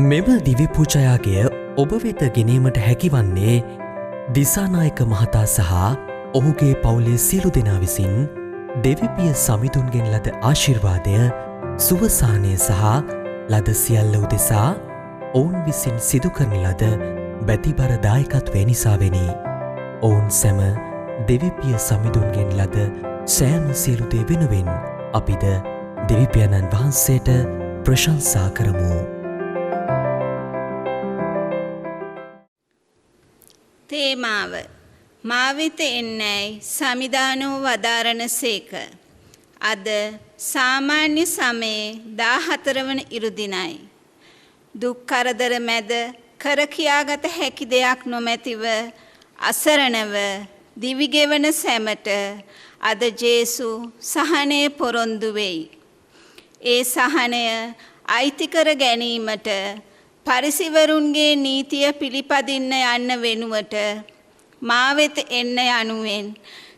මෙම දිවි පූජායාගය ඔබ වෙත ගෙනීමට හැකිවන්නේ දිසානායක මහතා සහ ඔහුගේ පවුලේ සියලු දෙනා විසින් දෙවිපිය සමිඳුන්ගෙන් ලද ආශිර්වාදය සුවසානය සහ ලද සියල්ල උදෙසා ඔවුන් විසින් සිදු කරන ලද බැතිබර දායකත්වය නිසාවෙනි. ඔවුන් සැම දෙවිපිය සමිඳුන්ගෙන් ලද සෑම සියලු දේ වෙනුවෙන් අපිද දෙවිපියණන් වහන්සේට ප්‍රශංසා කරමු. තේමාව මා වෙත එන්නැයි සමිදානෝ වදාරණ සේක. අද සාමාන්‍ය සමයේ 14 වන ඉරුදිනයි. දුක් කරදර මැද කර කියාගත හැකි දෙයක් නොමැතිව අසරණව දිවිගෙවන සැමට අද ජේසු සහනය පොරොන්දු වෙයි. ඒ සහනය අයිති කර ගැනීමට පරිසිවරුන්ගේ නීතිය පිළිපදින්න යන්න වෙනුවට මා වෙත එන්න යනුවෙන්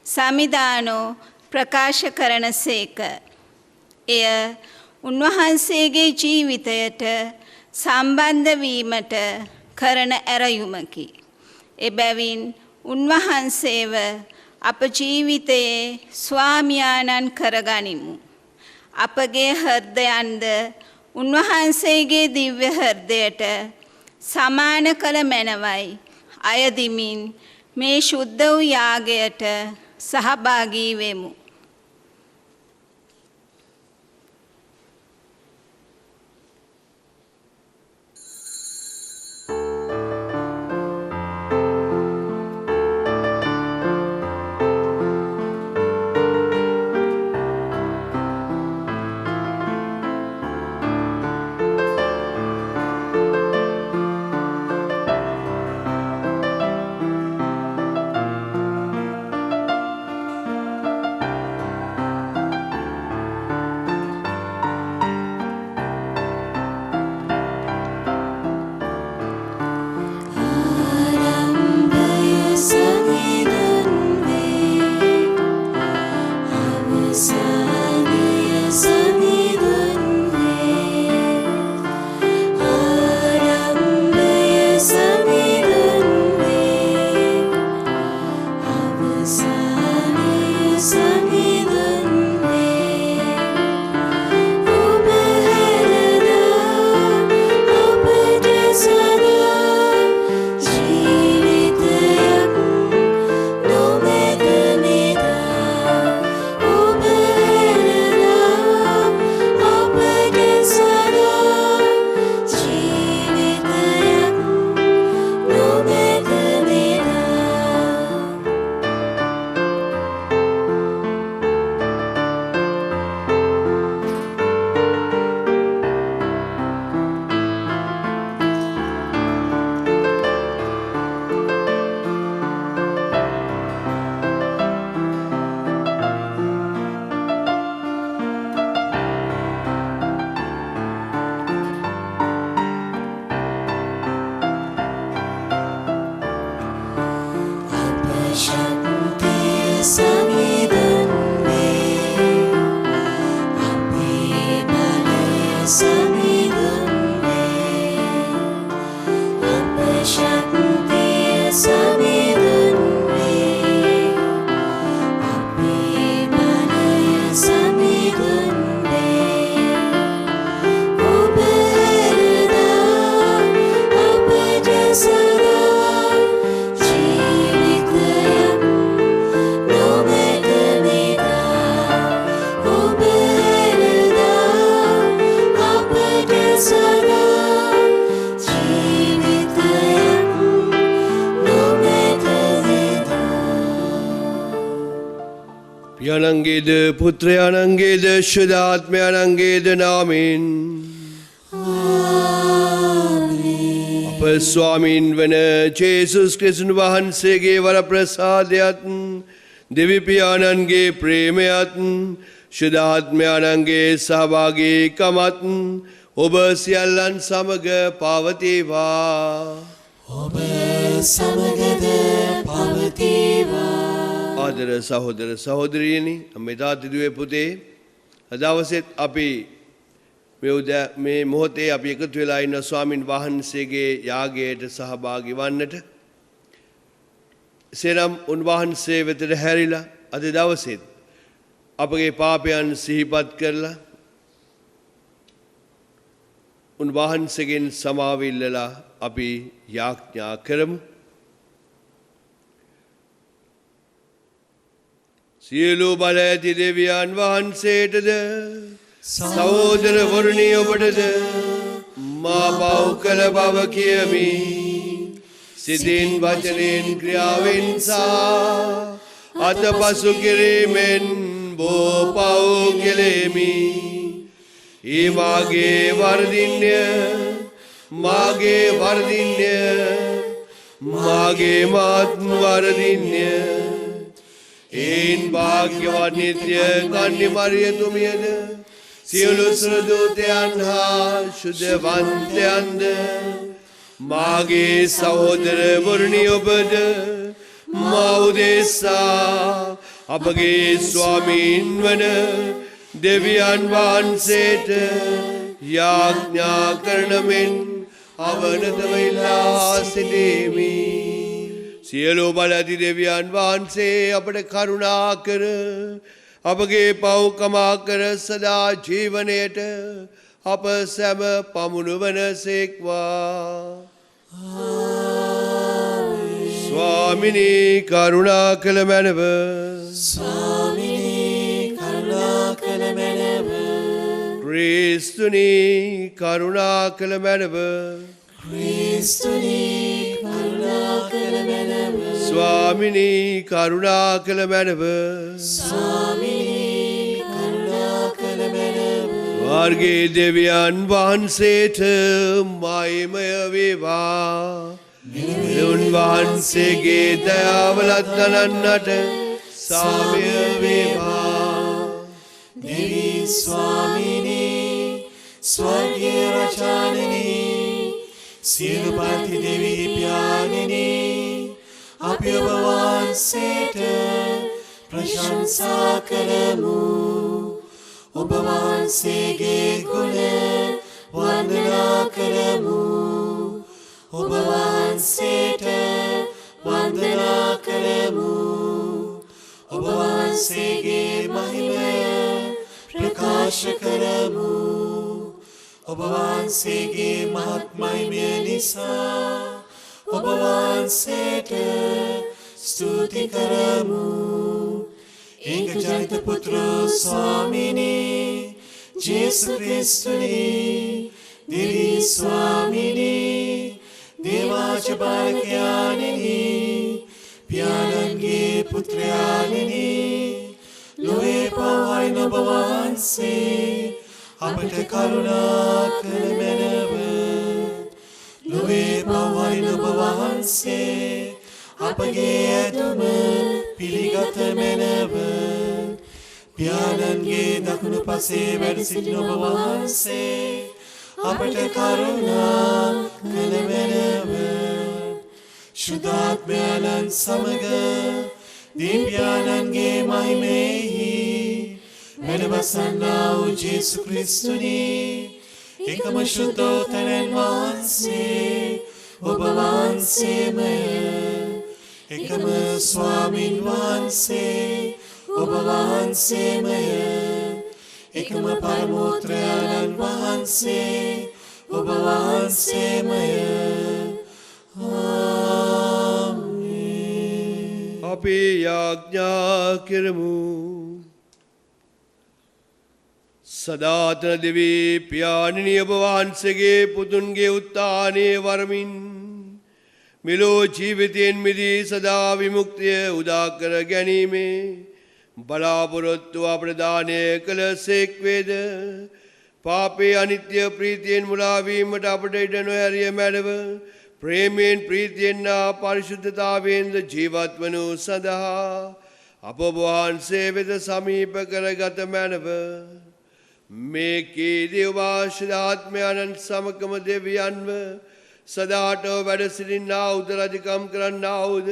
සමිදානෝ ප්‍රකාශ කරන සේක. එය උන්වහන්සේගේ ජීවිතයට සම්බන්ධ වීමට කරන ඇරයුමකි. එබැවින් උන්වහන්සේව අප ජීවිතයේ ස්වාමියාණන් කරගනිමු. අපගේ හෘදයන්ද උන්වහන්සේගේ දිව්‍ය හෘදයට සමාන කළ මැනවයි අයදිමින් මේ ශුද්ධ වූ යාගයට සහභාගී වෙමු. පියාණන්ගේද පුත්‍රයාණන්ගේද ශුද්ධාත්මයාණන්ගේද නාමයෙන් අප ස්වාමීන් වන ජේසුස් ක්‍රිස්තුන් වහන්සේගේ වරප්‍රසාදයත් දෙවිපියාණන්ගේ ප්‍රේමයත් ශුද්ධාත්මයාණන්ගේ සහභාගීකමත් ඔබ සියල්ලන් සමග පවතිවා. ඔබ සමගද පවතිවා. ආදර සහෝදර සහෝදරියනි, මෙදා දිදුවේ පුතේ දවසෙත් අපි මේ මොහොතේ අපි එකතු වෙලා ඉන්න ස්වාමින් වහන්සේගේ යාගයට සහභාගී වන්නට එසේනම් උන්වහන්සේ වෙතට හැරිලා අද දවසේත් අපගේ පාපයන් සිහිපත් කරලා උන්වහන්සේගෙන් සමාව ඉල්ලලා අපි යාඥා කරමු. සියලු බල ඇති දෙවියන් වහන්සේටද සහෝදර වරුණී ඔබටද මා පව් කළ බව කියමි. සිතින් වචනෙන් ක්‍රියාවෙන් සහ අතපසු කිරීමෙන් බෝ පව් කෙලෙමි. ඒ මාගේ වර්ධින්ය මාගේ වර්ධින්ය මාගේ මාත්ම වර්ධින්ය. ඒන් භාග්‍යවත් නිත්‍ය කන්‍ය මරියතුමියද සියලු සුරදූතයන් හා ශුද්ධවන්තයන්ද මාගේ සහෝදර වරුණි ඔබද මා උදෙසා අපගේ ස්වාමීන් වන දෙවියන් වහන්සේට යාඥා කරන මෙන් අවනතව ඉල්ලා සිටිමි. සියලු බල ඇති දෙවියන් වහන්සේ අපට කරුණා කර අපගේ පව් කමා කර සදා ජීවනයට අප සැම පමුණුවන සේක්වා. ස්වාමිනී කරුණා කළ මැනව. ස්වාමිනී කරුණා කළ මැනව. ක්‍රිස්තුනී කරුණා කළ මැනව. ක්‍රිස්තුනී කරුණා කළ මැනව. ස්වාමිනී කරුණා කළ මැනව. ස්වාමිනී කරුණා කළ මැනව. මාර්ගයේ දෙවියන් වහන්සේට මහිමය වේවා. උන්වහන්සේගේ දයාවලත් අනන්නට සාමය වේවා. දෙවි ස්වාමිනී ස්වර්ගීය රජාණනී සියලු පන්ති දෙවි පියාණනී අපි ඔබ වහන්සේට ප්‍රශංසා කරමු. ඔබ වහන්සේගේ ගුණ වන්දනා කරමු. ඔබ වහන්සේට වන්දනා කරමු. ඔබ වහන්සේගේ මහිමය ප්‍රකාශ කරමු. ඔබ වහන්සේගේ මහත් මහිමය නිසා ඔබ වහන්සේට ස්තුති කරමු. ඒකජනිත පුත්‍ර ස්වාමිනී ජේසු ක්‍රිස්තුනී දෙවි ස්වාමිනී දේවාච බාලකයාණෙනී පියාණන්ගේ පුත්‍රයාණෙනී ලොවේ පවයින ඔබ වහන්සේ අපට කරුණා කළ මැනව. ලොවේ පවයින ඔබ වහන්සේ අපගේ ඇදුම පිළිගත මැනව. පියාණන්ගේ දකුණු පසේ වැඩ සිටින ඔබ වහන්සේ අපට කරුණා කළ මැනව. ශුද්ධාත්මයන්න් සමග දිව්‍යානන්ගේ මහිමෙහි වැඩවසන්නා වූ ජේසු ක්‍රිස්තුනී එකම ශුද්ධෝත්තමයන් වහන්සේ ඔබ වහන්සේමය. එකම ස්වාමින් වහන්සේ ඔබ වහන්සේමය. එකම පරමෝත්‍රයාණන් වහන්සේ ඔබ වහන්සේමය. ආමේන්. අපි යාඥා කරමු. සදාතන දෙවි පියාණනි ඔබ වහන්සේගේ පුතුන්ගේ උත්ථානයේ වරමින් මෙලෝ ජීවිතයෙන් මිදී සදා විමුක්තිය උදා කර ගැනීමේ බලාපොරොත්තු අප්‍රදානය කළ සේක් වේද. පාපේ අනිත්‍ය ප්‍රීතියෙන් මුලාවීමට අපට ඉඩ නොහැරිය මැනව ප්‍රේමයෙන් ප්‍රීතියෙන් පරිශුද්ධතාවයෙන්ද ජීවත් වනු සඳහා අප ඔබ වහන්සේ වෙත සමීප කරගත මැනව. මේ කීදී වාශිදාත්මයන්න් සමගම දෙවියන්ව සදාට වැඩ සිටින්නා උද රජකම් කරන්නා වූද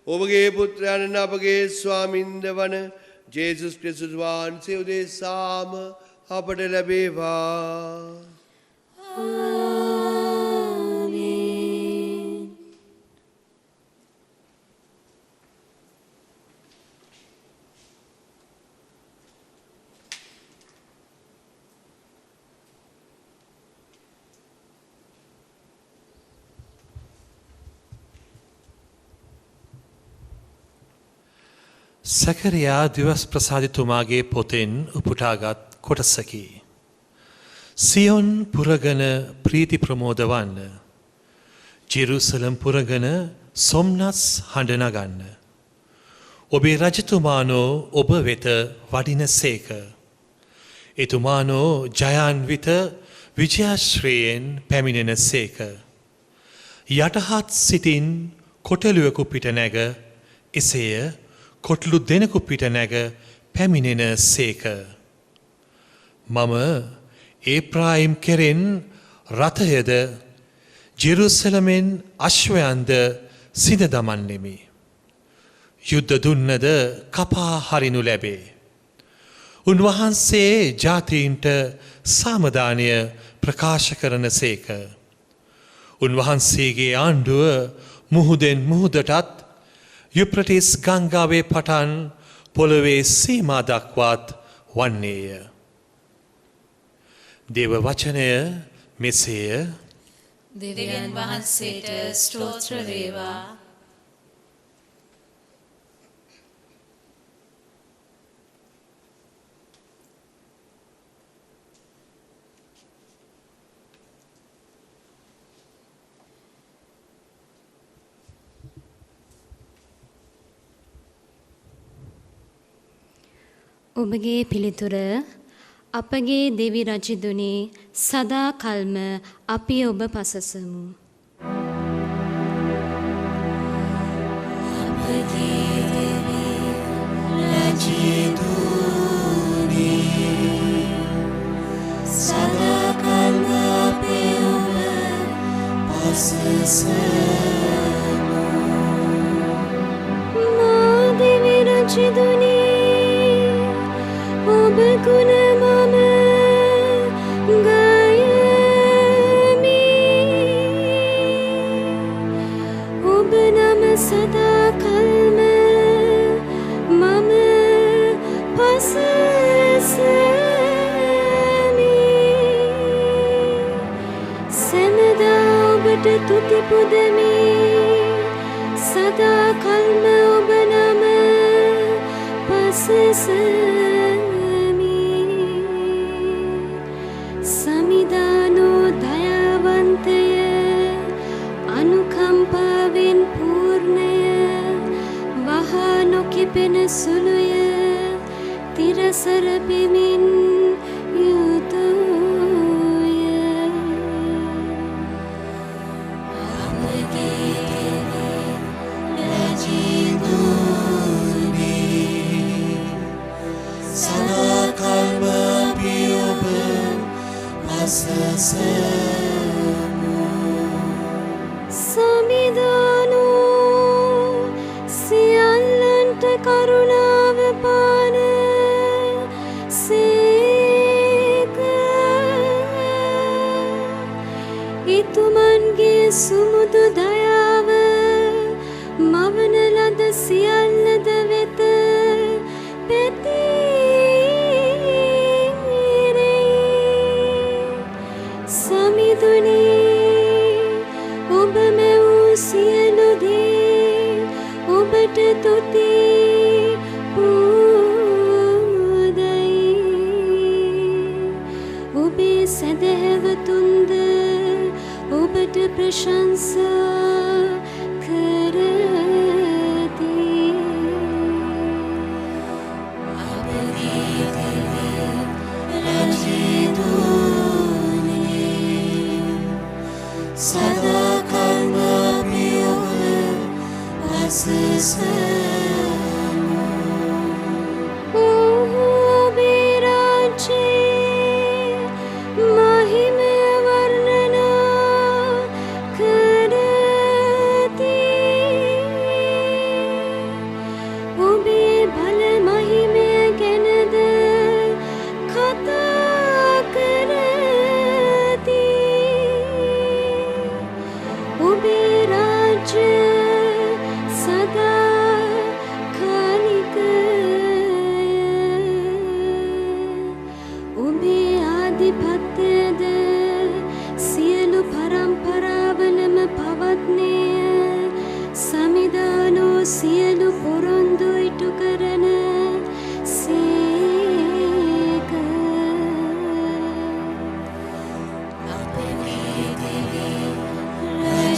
ඔබගේ පුත්‍රයන් අපගේ ස්වාමින්ද වන ජේසුස් ක්‍රිස්තුස් වහන්සේ උදෙසාම අපට ලැබේවා. සැකරයා දිවස් ප්‍රසාදිතුමාගේ පොතෙන් උපුටාගත් කොටසකි. සියොන් පුරගන ප්‍රීති ප්‍රමෝද වන්න. ජෙරුසලම් පුරගන සොම්නස් හඬනගන්න. ඔබේ රජතුමානෝ ඔබ වෙත වඩින සේක. එතුමානෝ ජයාන්විත විජයාශ්‍රයෙන් පැමිණෙන සේක. යටහත් සිටින් කොටලුවකු පිට නැග එසේය කොටලු දෙනෙකු පිට නැග පැමිණෙන සේක. මම ඒප්‍රායිම් කෙරෙන් රථයද ජෙරුසලමෙන් අශ්වයන්ද සිඳ දමන්නෙමි. යුද්ධ දුන්නද කපා හරිනු ලැබේ. උන්වහන්සේ ජාතීන්ට සාමදානය ප්‍රකාශ කරන සේක. උන්වහන්සේගේ ආණ්ඩුව මුහුදෙන් මුහුදටත් යුප්‍රටිස් ගංගාවේ පටන් පොළොවේ සීමා දක්වාත් වන්නේය. දේව වචනය මෙසේය. දෙවියන් වහන්සේට ස්තෝත්‍ර වේවා. ඔබගේ පිළිතුර අපගේ දෙවි රජදුනේ සදා කල්ම අපි ඔබ පසසමු. අපගේ දෙවි රජදුනේ සදා කල්ම අපි ඔබ පසසමු. මා දෙවි රජදුනේ ඔබ ගුණ මම ගයමි. ඔබ නම සදා කල්ම මම පසසමි. සැමදා ඔබට තුති පුදමි. සදා කල්ම ඔබ නම පසසමි. සමිදානෝ දයාවන්තය අනුකම්පාවෙන් පූර්ණය වහා නොකිපෙන සුළුය තිරසර පෙමින් යුතුය. අපගේ දෙවි රජදුනේ සදා කල්ම අපි ඔබ පසසමු. සමිදානෝ සියල්ලන්ට කරුණාව පාන සේක. එතුමන්ගේ සුමුදු දයාව මවන ලද සියල්ලද වෙත පැතිරෙයි. සමිඳුනි ඔබ මෙවූ සියලු දේ ඔබට තුති පුදයි. ඔබේ සැදැහැවතුන්ද ඔබට ප්‍රශංසා කරති. අපගේ දෙවි රජදුනේ සදා කල්ම අපි ඔබ පසසමු. ඔබේ රාජ්‍යයේ මහිමය වර්ණනා කරති. ඔබේ බල මහිමය ගැනද කතා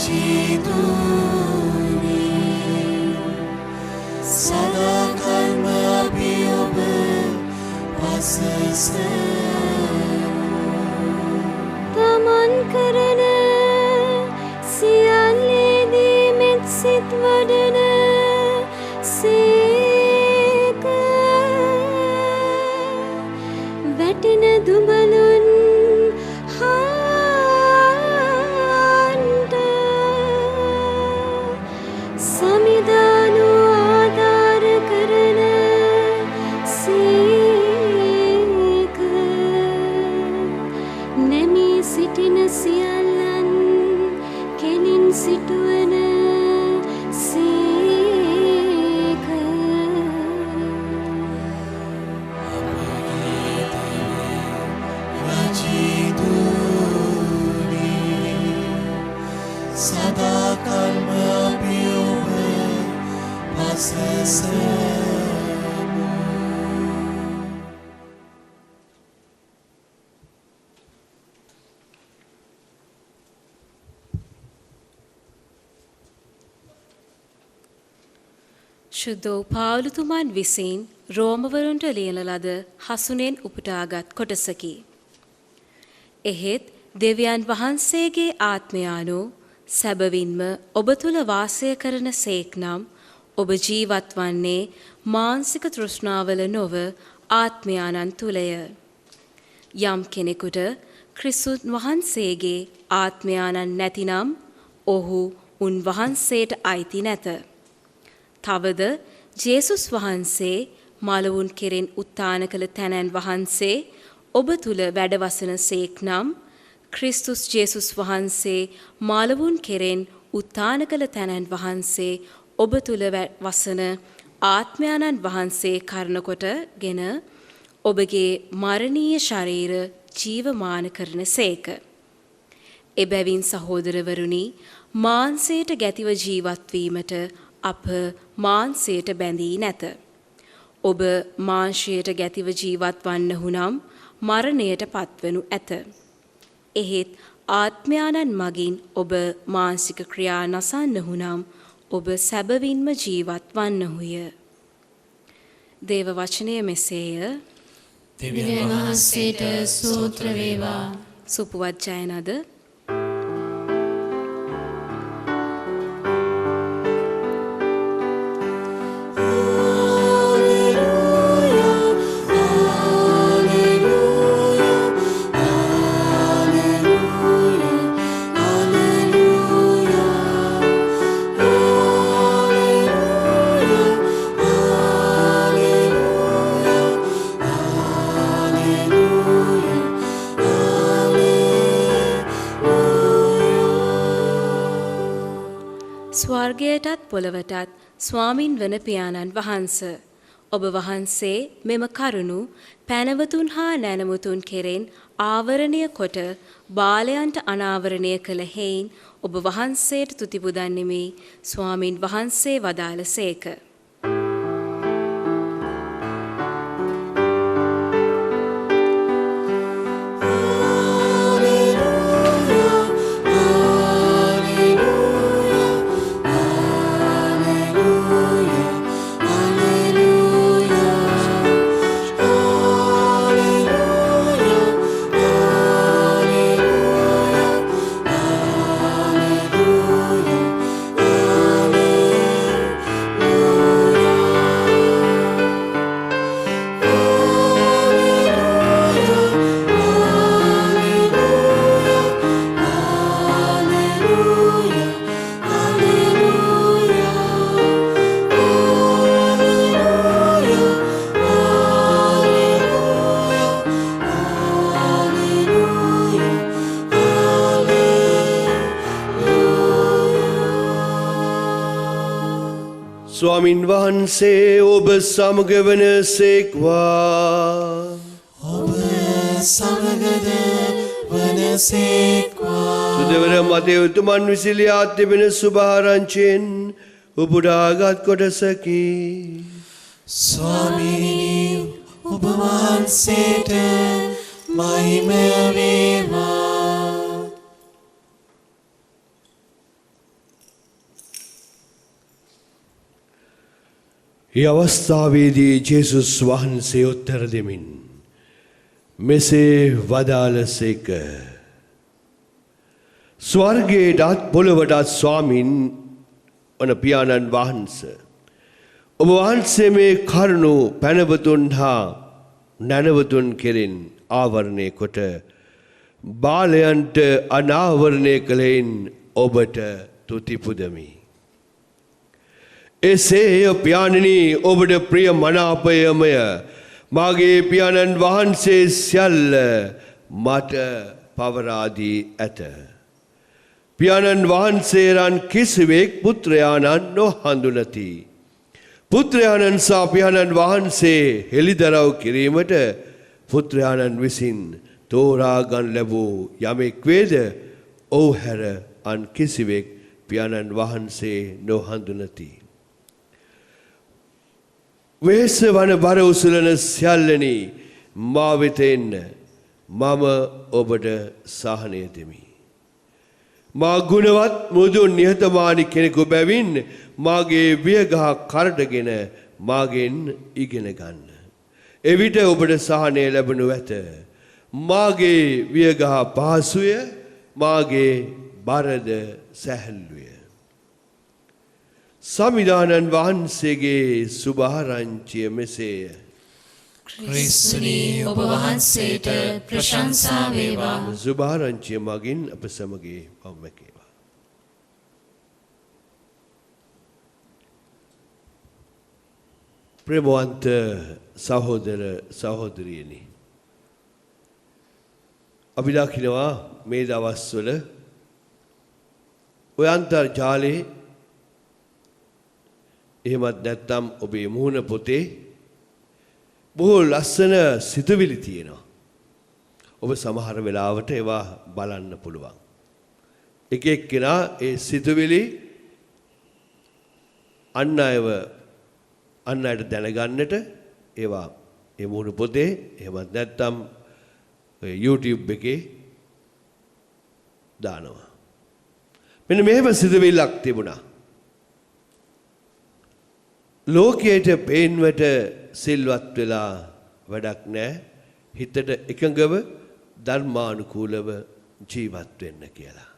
රජීතුනි සදාකල්ම අපි ඔබ තමන් කරන සියල්ලේදී මෙත් සිත් වඩන සේක වැටෙන දුඹලුන් හාන්ට සමිදානු ආධාර කරන සේක නැමී සිටින සියල්ලන් කෙලින් සිටුවන සේක රජීතුනි සදාකල්ම අපි ඔබ පසසමු ශුද්ධෝ පාවුලුතුමන් විසින් රෝමවරුන්ට ලියන ලද හසුනෙන් උපුටාගත් කොටසකි. එහෙත් දෙවියන් වහන්සේගේ ආත්මයානෝ සැබවින්ම ඔබ තුල වාසය කරන සේක් නම් ඔබ ජීවත් වන්නේ මානසික තෘෂ්ණාවල නොව ආත්මයානන් තුලය. යම් කෙනෙකුට ක්‍රිස්තුස් වහන්සේගේ ආත්මයානන් නැතිනම් ඔහු උන්වහන්සේට අයිති නැත. තවද ජේසුස් වහන්සේ මලවුන් කෙරෙන් උත්ථාන කළ තැනැන් වහන්සේ ඔබ තුල වැඩවසන සේක් නම් ක්‍රිස්තුස් ජේසුස් වහන්සේ මලවුන් කෙරෙන් උත්ථාන කළ තැනැන් වහන්සේ ඔබ තුල වසන ආත්මයාණන් වහන්සේ කරන කොටගෙන ඔබගේ මරණීය ශරීර ජීවමාන කරන සේක. එබැවින් සහෝදරවරුනි මාංශයට ගැතිව ජීවත් වීමට අප මාංශයට බැඳී නැත. ඔබ මාංශයට ගැතිව ජීවත් වන්නහු නම් මරණයට පත්වනු ඇත. එහෙත් ආත්මයාණන් මගින් ඔබ මානසික ක්‍රියා නසන්නහු නම් ඔබ සැබවින්ම ජීවත් වන්නහුය. දේව වචනය මෙසේය. දෙවියන් වහන්සේට ස්තෝත්‍ර වේවා. සුපුවත් ජයනද ස්වර්ගයටත් පොළවටත් ස්වාමින් වන පියාණන් වහන්ස ඔබ වහන්සේ මෙම කරුණු පැනවතුන් හා නැනමුතුන් කෙරෙන් ආවරණය කොට බාලයන්ට අනාවරණය කළ හේයින් ඔබ වහන්සේට තුති පුදන්නෙමි ස්වාමින් වහන්සේ වදාළ සේක. ස්වාමින් වහන්සේ ඔබ සමග වන සේක්වා. ඔබ සමගද වනසේක්වා. සුදවර මතයුතුමන් විසිලියා තිබෙන සුභාරංචයෙන් උපුටාගත් කොටසකි. ස්වාමීනි ඔබ වහන්සේට මහිම වේවා. ඒ අවස්ථාවේදී ජේසුස් වහන්සේ උත්තර දෙමින් මෙසේ වදාළසේක. ස්වර්ගයටත් පොළොවටත් ස්වාමින් වන පියාණන් වහන්සේ ඔබ වහන්සේ මේ කරුණු පැනවතුන් හා නැනවතුන් කෙරෙන් ආවරණය කොට බාලයන්ට අනාවරණය කළෙන් ඔබට තුති පුදමි. එසේ පියාණනි ඔබට ප්‍රිය මනාපයමය මාගේ පියාණන් වහන්සේ සියල්ල මට පවරාදී ඇත. පියාණන් වහන්සේරන් කිසිවෙක් පුත්‍රයාණන් නොහඳුනති. පුත්‍රයාණන් සහ පියාණන් වහන්සේ හෙළිදරව් කිරීමට පුත්‍රයාණන් විසින් තෝරාගන් ලැබූ යමෙක් වේද ඔහු හැර අන් කිසිවෙක් පියාණන් වහන්සේ නොහඳුනති. වෙහෙස වන බර උසුලන සියල්ලනි මා වෙත එන්න මම ඔබට සහනය දෙමි. මා ගුණවත් මුදුන් නිහතමානී කෙනෙකු බැවින් මාගේ වියගහ කරටගෙන මාගෙන් ඉගෙන ගන්න. එවිට ඔබට සහනය ලැබෙනු ඇත. මාගේ වියගහ පහසුය මාගේ බරද සැහැල්ලුය. සමිදානන් වහන්සේගේ සුභාරංචිය මෙසේය. ක්‍රිස්තුනි ඔබ වහන්සේට ප්‍රශංසා වේවා. සුභාරංචිය මගින් අප සමගේ පවමැකේවා. ප්‍රේමවන්ත සහෝදර සහෝදරියනි, අපි දකිනවා මේ දවස්වල ඔය අන්තර්ජාලයේ එහෙමත් නැත්නම් ඔබේ මුහුණ පොතේ බොහෝ ලස්සන සිතුවිලි තියෙනවා. ඔබ සමහර වෙලාවට ඒවා බලන්න පුළුවන්. එක එක්කෙනා ඒ සිතුවිලි අන් අයට දැනගන්නට ඒවා ඒ මුහුණ පොතේ එහෙමත් නැත්නම් YouTube එකේ දානවා. මෙන්න මෙහෙම සිතුවිල්ලක් තිබුණා. ලෝකයට පේන්වට සිල්වත් වෙලා වැඩක් නැහැ. හිතට එකඟව ධර්මානුකූලව ජීවත් වෙන්න කියලා.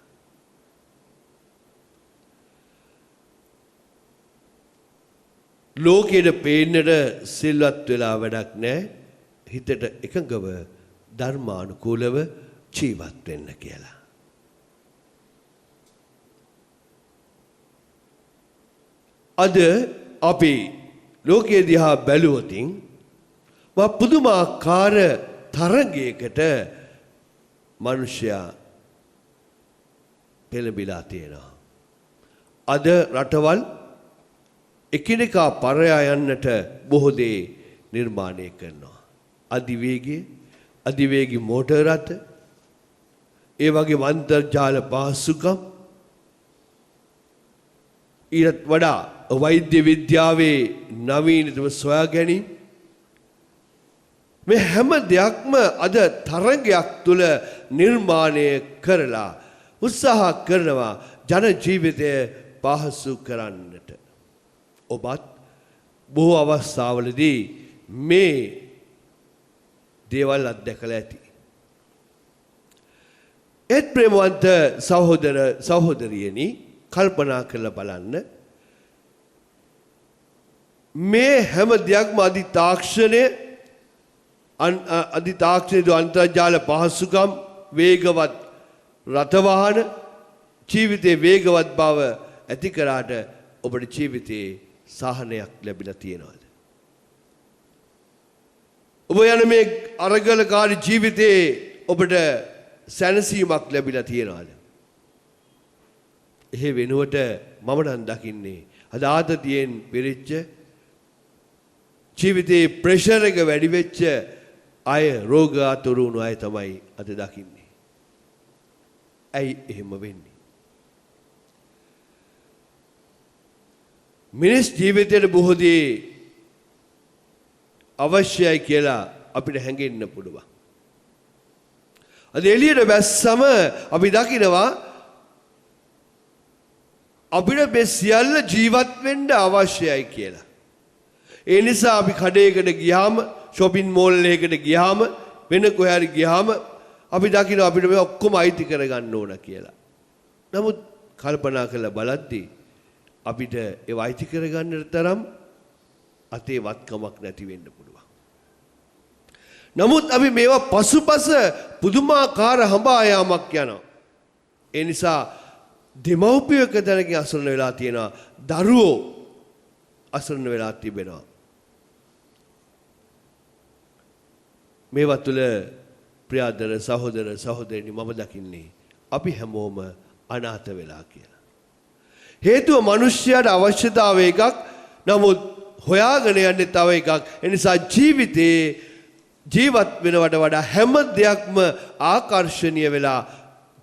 ලෝකයට පේන්නට සිල්වත් වෙලා වැඩක් නැහැ. හිතට එකඟව ධර්මානුකූලව ජීවත් වෙන්න කියලා. අද අපි ලෝකයේ දිහා බැලුවොතින් පුදුමාකාර තරගයකට මිනිසයා පෙළඹිලා තියෙනවා. අද රටවල් එකිනෙකා පරයා යන්නට බොහෝ දේ නිර්මාණය කරනවා. අධිවේගී මෝටර් රථ, ඒ වගේම අන්තර්ජාල පහසුකම්, ඊට වඩා වෛද්‍ය විද්‍යාවේ නවීනතම සොයා ගැනීම, මේ හැම දෙයක්ම අද තරගයක් තුල නිර්මාණය කරලා උත්සාහ කරනවා ජන ජීවිතය පහසු කරන්නට. ඔබත් බොහෝ අවස්ථාවලදී මේ දේවල් අත්දැකලා ඇති. ඒත් ප්‍රේමවන්ත සහෝදර සහෝදරියනි, කල්පනා කරලා බලන්න, මේ හැම දෙයක්ම අධිතාක්ෂණයේ අන්තර්ජාල පහසුකම්, වේගවත් රථවාහන, ජීවිතයේ වේගවත් බව ඇති කරාට ඔබට ජීවිතයේ සහනයක් ලැබිලා තියෙනවද? ඔබ යන මේ අරගලකාරී ජීවිතයේ ඔබට සැනසීමක් ලැබිලා තියෙනවද? එහෙ වෙනුවට මම නම් දකින්නේ අද ආතතියෙන් පිරිච්ච ජීවිතේ ප්‍රෙෂර් එක වැඩි වෙච්ච අය, රෝගාතුරු වුණු අය තමයි අද දකින්නේ. ඇයි එහෙම වෙන්නේ? මිනිස් ජීවිතයට බොහෝ දේ අවශ්‍යයි කියලා අපිට හැඟෙන්න පුළුවන්. අද එළියට බැස්සම අපි දකිනවා අපිට මේ සියල්ල ජීවත් වෙන්න අවශ්‍යයි කියලා. ඒ නිසා අපි කඩේකට ගියාම, shopping mall එකකට ගියාම, වෙන කොහේ හරි ගියාම අපි දකින්න අපිට මේ ඔක්කොම අයිති කරගන්න ඕන කියලා. නමුත් කල්පනා කරලා බලද්දී අපිට ඒව අයිති කරගන්න තරම් අතේ වත්කමක් නැති වෙන්න පුළුවන්. නමුත් අපි මේවා පසුපස පුදුමාකාර හඹා යාමක් යනවා. ඒ නිසා දෙමව්පියක දැනකින් අසරණ වෙලා තියෙනවා, දරුවෝ අසරණ වෙලා තිබෙනවා. මේවා තුළ ප්‍රියාදර සහෝදර සහෝදරනි මම දකින්නේ අපි හැමෝම අනාථ වෙලා කියලා. හේතුව මිනිස්යාට අවශ්‍යතාව එකක්, නමුත් හොයාගෙන යන්නේ තව එකක්. ඒ නිසා ජීවිතේ ජීවත් වෙනවට වඩා හැම දෙයක්ම ආකර්ෂණීය වෙලා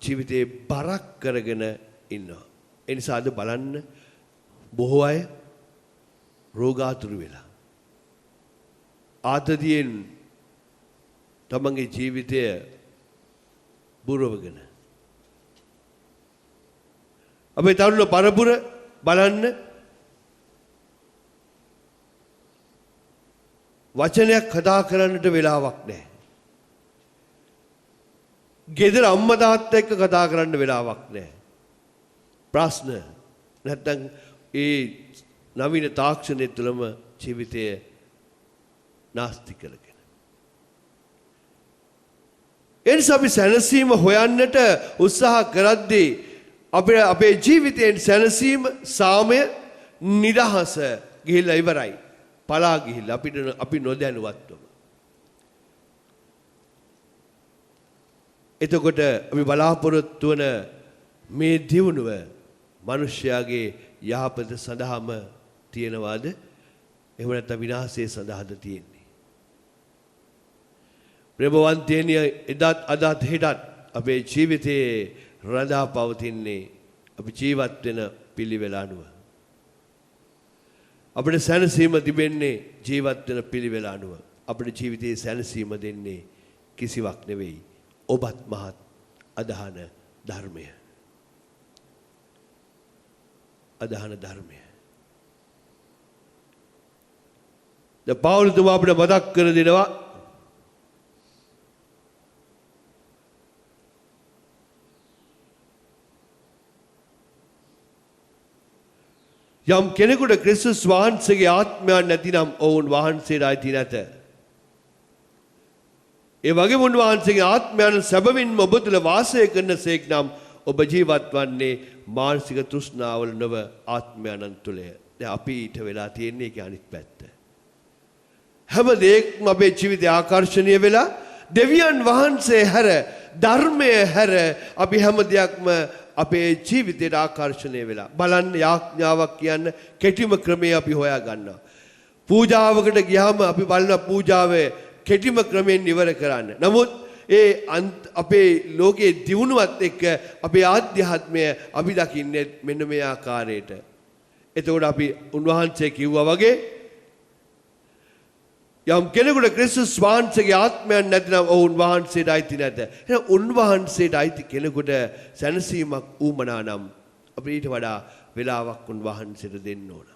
ජීවිතේ බරක් කරගෙන ඉන්නවා. ඒ නිසා අද බලන්න බොහෝ අය රෝගාතුරු වෙලා ආතතියෙන් තමන්ගේ ජීවිතය බුරවගෙන අපේ තරුණ පරපුර බලන්න වචනයක් කතා කරන්නට වෙලාවක් නැහැ. ගෙදර අම්මා තාත්තා එක්ක කතා කරන්න වෙලාවක් නැහැ. ප්‍රශ්න නැත්තම් ඒ නවීන තාක්ෂණය තුළම ජීවිතය නාස්ති කරගෙන. එනිසා අපි සැනසීම හොයන්නට උත්සාහ කරද්දී අපේ ජීවිතයෙන් සැනසීම, සාමය, නිදහස ගිහිල්ලා ඉවරයි. පලා ගිහිල්ලා අපි නොදැනුවත්වම. එතකොට අපි බලාපොරොත්තු වන මේ දියුණුව මිනිස්යාගේ යහපත සඳහාම තියෙනවාද? එහෙම නැත්නම් විනාශය සඳහාද තියෙන්නේ? ප්‍රේමවන්තයනි, එදත් අදත් හෙටත් අපේ ජීවිතයේ රඳා පවතින්නේ අපි ජීවත් වෙන පිළිවෙල අනුව. අපේ සැනසීම තිබෙන්නේ ජීවත් වෙන පිළිවෙල අනුව. අපේ ජීවිතයේ සැනසීම දෙන්නේ කිසිවක් නෙවෙයි, ඔබත් මහත් අදහන ධර්මය. අදහන ධර්මය. දැන් පෞලතුමා අපිට මතක් කර දෙනවා යම් කෙනෙකුට ක්‍රිස්තුස් වහන්සේගේ ආත්මයක් නැතිනම් ඔවුන් වහන්සේට අයිති නැත. ඒ වගේම උන්වහන්සේගේ ආත්මයන් සැබවින්ම ඔබ තුළ වාසය කරනසේක් නම් ඔබ ජීවත් වන්නේ මානසික තෘෂ්ණාවල නොව ආත්මයන් තුළය. දැන් අපි ඊට වෙලා තියෙන්නේ ඒකේ අනිත් පැත්ත. හැම දෙයක්ම අපේ ජීවිතය ආකර්ෂණීය වෙලා දෙවියන් වහන්සේ හැර, ධර්මය හැර අපි හැම දෙයක්ම අපේ ජීවිතයට ආකර්ෂණය වෙලා. බලන්න, යාඥාවක් කියන්න කෙටිම ක්‍රමයේ අපි හොයා ගන්නවා. පූජාවකට ගියාම අපි බලනවා පූජාවේ කෙටිම ක්‍රමයෙන් ඉවර කරන්න. නමුත් අපේ ලෝකයේ දියුණුවත් එක්ක අපේ ආධ්‍යාත්මය අපි දකින්නේ මෙන්න මේ ආකාරයට. එතකොට අපි උන්වහන්සේ කිව්වා වගේ යම් කෙනෙකුට ක්‍රිස්තුස් වහන්සේගේ ආත්මයක් නැතිනම් ඔවුන් වහන්සේට අයිති නැත. එහෙනම් උන්වහන්සේට අයිති කෙනෙකුට සැනසීමක් ඌමනා නම් අපි ඊට වඩා වෙලාවක් උන්වහන්සේට දෙන්න ඕන.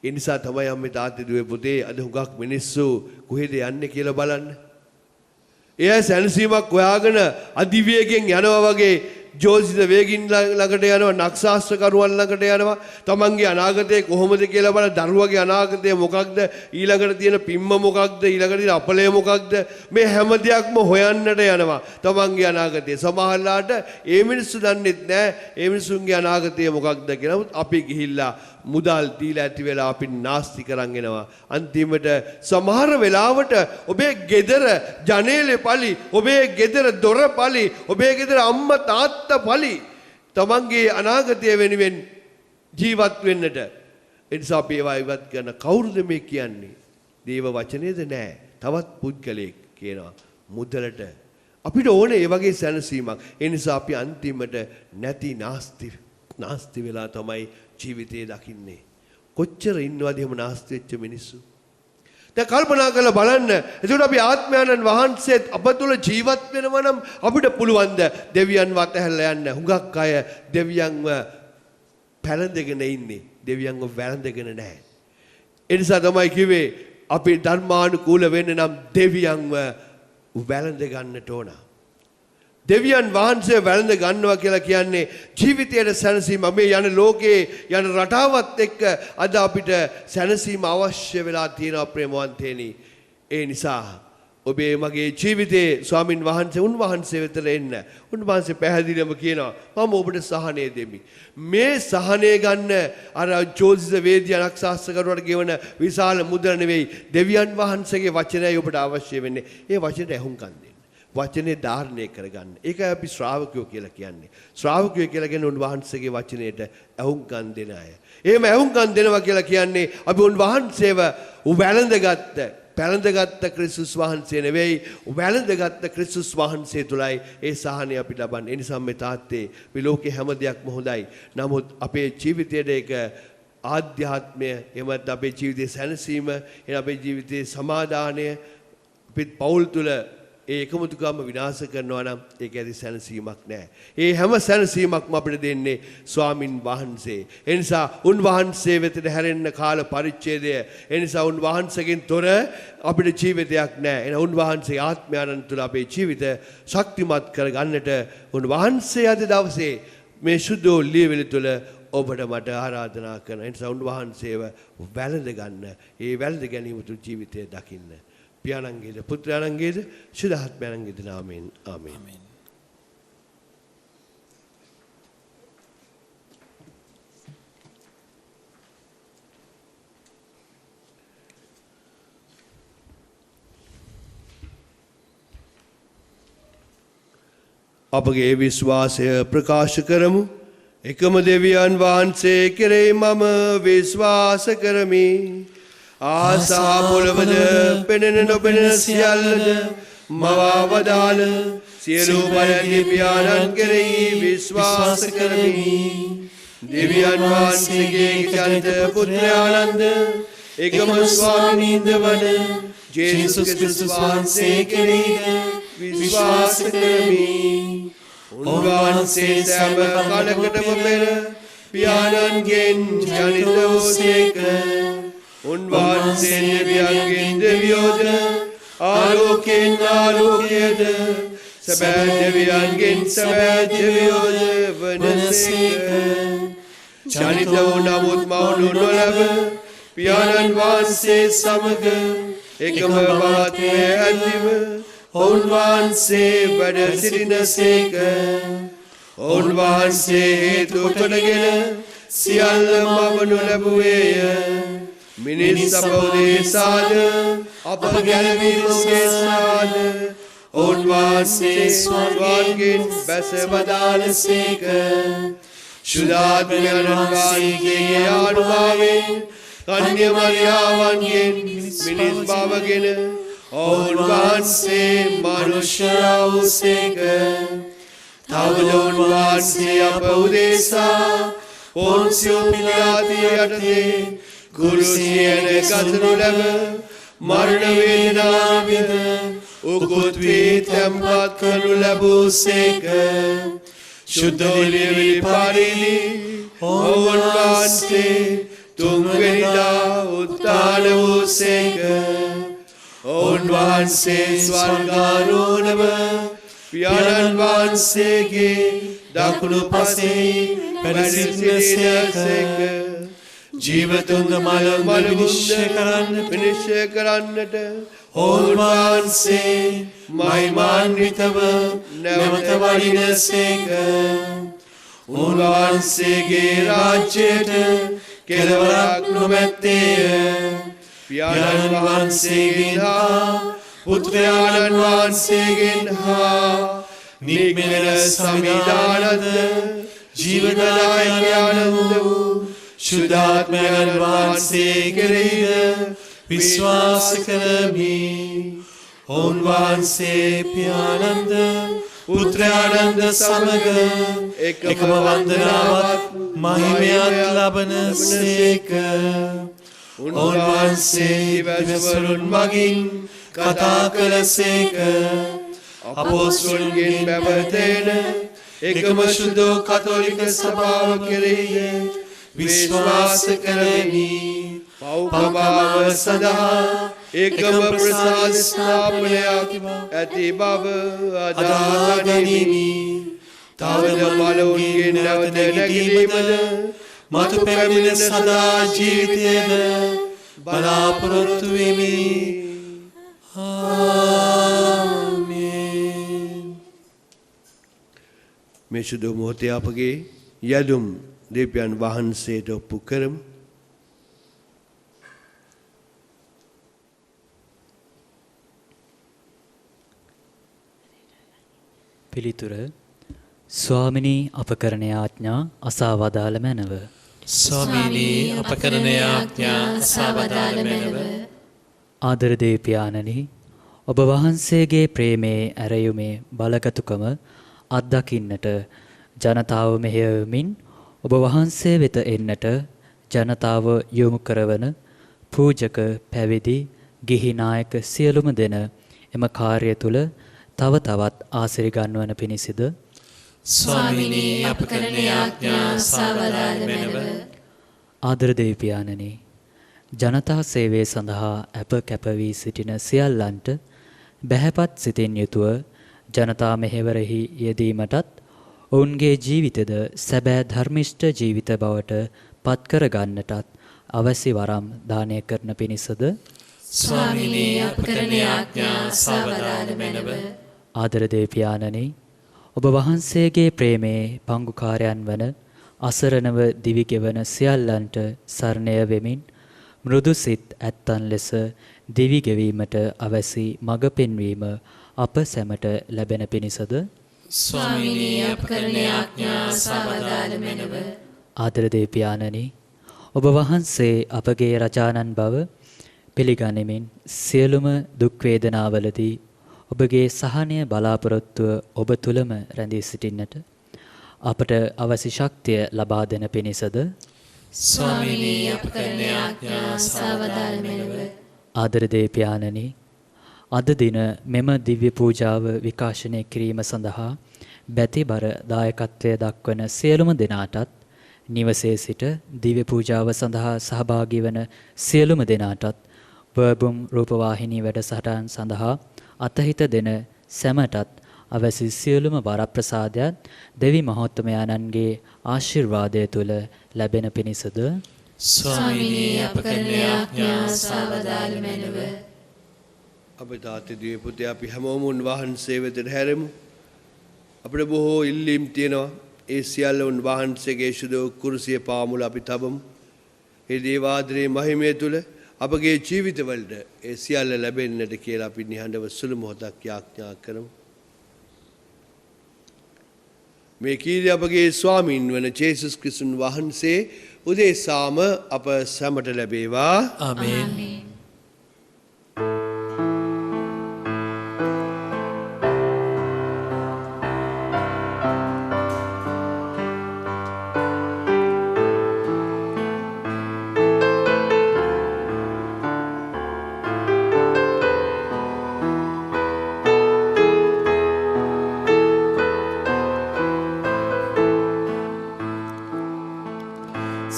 ඒ නිසා තමයි අම්මේ තාත්තේ දුවේ පුතේ අද හුඟක් මිනිස්සු කොහෙද යන්නේ කියලා බලන්න. එයා සැනසීමක් හොයාගෙන අධිවේගයෙන් යනවා වගේ ජෝතිෂ වේගින් ළඟට යනවා, නක්ෂාස්ත්‍රකරුවන් ළඟට යනවා. තමන්ගේ අනාගතය කොහොමද කියලා බලන, දරුවගේ අනාගතය මොකක්ද, ඊළඟට තියෙන පිම්ම මොකක්ද, ඊළඟට තියෙන අපලය මොකක්ද, මේ හැම දෙයක්ම හොයන්නට යනවා තමන්ගේ අනාගතය. සමහරලාට ඒ මිනිස්සු දන්නෙත් නැහැ ඒ මිනිසුන්ගේ අනාගතය මොකක්ද කියලා. නමුත් අපි ගිහිල්ලා මුදල් දීලා ඇති වෙලා අපි නාස්ති කරන් එනවා. අන්තිමට සමහර වෙලාවට ඔබේ ගෙදර ජනේලේ පලි, ඔබේ ගෙදර දොර පලි, ඔබේ ගෙදර අම්මා තාත්තා පලි තමන්ගේ අනාගතය වෙනුවෙන් ජීවත් වෙන්නට. ඒ නිසා අපි ඒවා ඉවත් කරන කවුරුද මේ කියන්නේ? දේව වචනේද? නෑ, තවත් පුද්ගලයෙක් කියනවා මුදලට. අපිට ඕනේ ඒ වගේ සැනසීමක්. ඒ නිසා අපි අන්තිමට නැති නාස්ති වෙලා තමයි ජීවිතේ දකින්නේ. කොච්චර ඉන්නවද එහෙම නාස්ති වෙච්ච මිනිස්සු? දැන් කල්පනා කරලා බලන්න. එතකොට අපි ආත්මයන්න් වහන්සේත් අප තුළ ජීවත් වෙනවා නම් අපිට පුළුවන් ද දෙවියන්ව අතහැරලා යන්න? හුඟක් අය දෙවියන්ව පැලඳගෙන ඉන්නේ. දෙවියන්ව වැළඳගෙන නැහැ. ඒ නිසා තමයි කිව්වේ අපි ධර්මානුකූල වෙන්න නම් දෙවියන්ව වැළඳ ගන්නට ඕන. දෙවියන් වහන්සේ වැළඳ ගන්නවා කියලා කියන්නේ ජීවිතයේ සැනසීම. මේ යන ලෝකේ යන රටාවත් එක්ක අද අපිට සැනසීම අවශ්‍ය වෙලා තියෙනවා ප්‍රේමවන්තේනි. ඒ නිසා ඔබේ මගේ ජීවිතේ ස්වාමින් වහන්සේ උන්වහන්සේ වෙතට එන්න. උන්වහන්සේ පැහැදිලිවම කියනවා මම ඔබට සහනය දෙමි. මේ සහනය ගන්න අර ජෝතිෂ වේදික අනක්ෂාස්ත්‍රකරුවට ගෙවන විශාල මුදල නෙවෙයි. දෙවියන් වහන්සේගේ වචනයයි ඔබට අවශ්‍ය වෙන්නේ. ඒ වචනයට ඇහුම්කන් දෙන්න. වචනේ ධාරණය කරගන්න. ඒකයි අපි ශ්‍රාවකයෝ කියලා කියන්නේ. ශ්‍රාවකයෝ කියලා කියන්නේ උන්වහන්සේගේ වචනයට ඇහුම්කන් දෙන අය. එහෙම ඇහුම්කන් දෙනවා කියලා කියන්නේ අපි උන්වහන්සේව පැළඳගත්ත ක්‍රිස්තුස් වහන්සේ නෙවෙයි වැළඳගත්ත ක්‍රිස්තුස් වහන්සේ තුලයි ඒ සහනය අපි ලබන්නේ. ඒ නිසා මේ තාත්තේ මේ ලෝකේ හැම දෙයක්ම හොඳයි. නමුත් අපේ ජීවිතයේ ඒක ආධ්‍යාත්මය එමත් අපේ ජීවිතයේ සැනසීම එන අපේ ජීවිතයේ සමාදානය අපේ පෞල් තුල ඒ එකමුතුකම විනාශ කරනවා නම් ඒක ඇති සැනසීමක් නැහැ. ඒ හැම සැනසීමක්ම අපිට දෙන්නේ ස්වාමින් වහන්සේ. ඒ නිසා උන්වහන්සේ වෙතට හැරෙන්න කාල පරිච්ඡේදය. ඒ නිසා උන්වහන්සේගෙන් තොර අපිට ජීවිතයක් නැහැ. එන උන්වහන්සේ ආත්මයන් තුළ අපේ ජීවිත ශක්තිමත් කරගන්නට උන්වහන්සේ අද දවසේ මේ සුදු ලියවිලි තුළ ඔබට මට ආරාධනා කරන. ඒ නිසා උන්වහන්සේව වැළඳ ගන්න. ඒ වැළඳ ගැනීම තුළ ජීවිතය දකින්න. පියාණන්ගේද පුත්‍රයාණන්ගේද ශුද්ධාත්මයන්ගේද නාමයෙන් ආමේන්. අපගේ විශ්වාසය ප්‍රකාශ කරමු. එකම දෙවියන් වහන්සේ කෙරෙහි මම විශ්වාස කරමි. ආසා පොළවද පෙනෙන නොපෙනෙන සියල්ලද මවා වදාළ සියලු බලධි පියාණන් කෙරෙහි විශ්වාස කරමි. දෙවියන් වහන්සේගේ ජනිත පුත්‍රයාණන්ද එකම ස්වාමීන්ද වන ජේසුස් ක්‍රිස්තුස් වහන්සේ කෙරෙහි විශ්වාස කරමි. උන්වහන්සේ සෑම කාලයකටම පෙර පියාණන්ගෙන් ජනිත වූසේක. උන්වහන්සේ දෙවියන්ගෙන් දෙවියෝද ආලෝකයෙන් ආලෝකයද සැබෑ දෙවියන්ගෙන් සැබෑ දෙවියෝද වනසේක. ජනිත වූ නමුත් මවුණු නොලබ පියාණන් වහන්සේ සමග එකම මහත්මය ඇතිව උන්වහන්සේ වැඩ සිටිනසේක. උන්වහන්සේ හේතු කොටගෙන සියල්ලම මවනු ලැබුවේය. මිනිස් අප උදෙසාද අප ගැලවීම උදෙසාද උන්වහන්සේ ස්වර්ගයෙන් බැස වදාළසේක. ශුද්ධාත්මයන් වහන්සේගේ ආනුභාවයෙන් කන්‍ය මරියාවන්ගෙන් මිනිස් බවගෙන උන්වහන්සේ මනුෂ්‍යයා වූසේක. තවද උන්වහන්සේ අප උදෙසා පොන්සියෝ පිලාතුගේ යටතේ කුරුසියෙන් ගසනු ලැබ මරණ වේදනාවෙද උකුත් වී තැන්පත් කරනු ලැබූසේක. ශුද්ධ ලියවිලි පරිදි උන්වහන්සේ තුන්වෙනිදා උත්ථාන වූසේක. උන්වහන්සේ ස්වර්ගාරෝහණව පියාණන් වහන්සේගේ දකුණු පසේ වැඩ සිටිනසේක. ජීවතුන්ද මල විනිශ්චය කරන්නට උන්වහන්සේ මහිමාන්විතව නැවත වඩිනසේක. උන්වහන්සේගේ රාජ්‍යයට කෙළවරක් නොමැත්තේය. පියාණන් වහන්සේගෙන් හා පුත්‍රයාණන් වහන්සේගෙන් හා නික්මෙන සමිදානද ජීවදායකයන්ද වූ ශුද්ධාත්මයන් වහන්සේ කෙරෙහිද විශ්වාස කරමි. උන්වහන්සේ පියාණන්ද පුත්‍රයාණන්ද සමග එකම වන්දනාවත් මහිමයත් ලබනසේක. උන්වහන්සේ වැසවරුන් මගින් කතා කළසේක. අපොස්තලයන්ගෙන් පැවතෙන එකම ශුද්ධ කතෝලික සභාව කෙරෙහි විශ්වාස කරමි. පෞකමාව සඳහා එකම ප්‍රසාද ස්ථාපනයක් ඇති බව අදාගනිමි. තවද බලවුන්ගෙන් නැවත නැගීමද මතු පැමිණෙන සදා ජීවිතයද බලාපොරොත්තු වෙමි. ආමේන්. මේ සුදු මොහොතේ අපගේ යදුම් දෙවියන් වහන්සේට ඔප්පු කරමු. පිළිතුර ස්වාමිනී අප කරන ආඥා අසා වදාළ මැනව. ස්වාමීනී අප කරන ආඥා අසා වදාළ මැනව. ආදර දේවයාණනි, ඔබ වහන්සේගේ ප්‍රේමයේ ඇරයුමේ බලගතුකම අත්දකින්නට ජනතාව මෙහෙයවමින් ඔබ වහන්සේ වෙත එන්නට ජනතාව යොමු කරවන පූජක, පැවිදි, ගිහි නායක සියලුම දෙන එම කාර්ය තුල තව තවත් ආශිර්වාද ගන්නවන පිණිසද ස්වාමීනී අප කරන ආඥා අසා වදාළ මැනව. ආදර දේවයාණනි, ජනතා සේවය සඳහා අප කැප වී සිටින සියල්ලන්ට බැහැපත් සිතින් යුතුව ජනතා මෙහෙවරෙහි යෙදීමටත් ඔවුන්ගේ ජීවිතද සැබෑ ධර්මිෂ්ඨ ජීවිත බවට පත් කර ගන්නටත් අවශ්‍ය වරම් දානය කරන පිණිසද ස්වාමීනී අප කරන ආඥා අසා වදාළ මැනව. ආදර දේවයාණනි, ඔබ වහන්සේගේ ප්‍රේමයේ පංගුකාරයන් වන අසරණව දිවිගෙවන සියල්ලන්ට සරණය වෙමින් මෘදු සිත් ඇත්තන් ලෙස දිවි ගෙවීමට අවැසි මඟ පෙන්වීම අප සැමට ලැබෙන පිණිසද ස්වාමීනී අප කරන ආඥා අසා වදාළ මැනව. ආදර දේවයාණනි, ඔබ වහන්සේ අපගේ රජාණන් බව පිළිගනිමින් සියලුම දුක් වේදනාවලදී ඔබගේ සහනය බලාපොරොත්තුව ඔබ තුලම රැඳී සිටින්නට අපට අවශ්‍ය ශක්තිය ලබා දෙන පිණිසද ස්වාමීනී අප කරන ආඥා අසා වදාළ මැනව. ආදර දේවයාණනි, අද දින මෙම දිව්‍ය පූජාව විකාශනය කිරීම සඳහා බැතිබර දායකත්වය දක්වන සියලුම දෙනාටත් නිවසේ සිට දිව්‍ය පූජාව සඳහා සහභාගී වන සියලුම දෙනාටත් වර්බුම් රූපවාහිනී වැඩසටහන් සඳහා අතහිත දෙන සැමටත් අවැසි සියලුම වරප්‍රසාදයන් දෙවි මහෝත්තමයාණන්ගේ ආශිර්වාදය තුල ලැබෙන පිණිසද ස්වාමීනී අප කරන ආඥා අසා වදාළ මැනව. අපේ තාත්තේ දිව්‍ය පුතේ අපි හැමෝම උන්වහන්සේ වෙතට හැරෙමු. අපිට බොහෝ ඉල්ලීම් තියෙනවා. ඒ සියල්ල උන්වහන්සේගේ සුදු කුරුසිය පාමුල අපි තබමු. ඒ දේවාදරේ මහිමය තුල අපගේ ජීවිතවලට ඒ සියල්ල ලැබෙන්නට කියලා අපි නිහඬව සුළු මොහොතක් යාඥා කරමු. මේ කීර්තිය අපගේ ස්වාමීන් වන ජේසුස් ක්‍රිස්තුන් වහන්සේ උදෙසාම අප සැමට ලැබේවා. ආමේන්.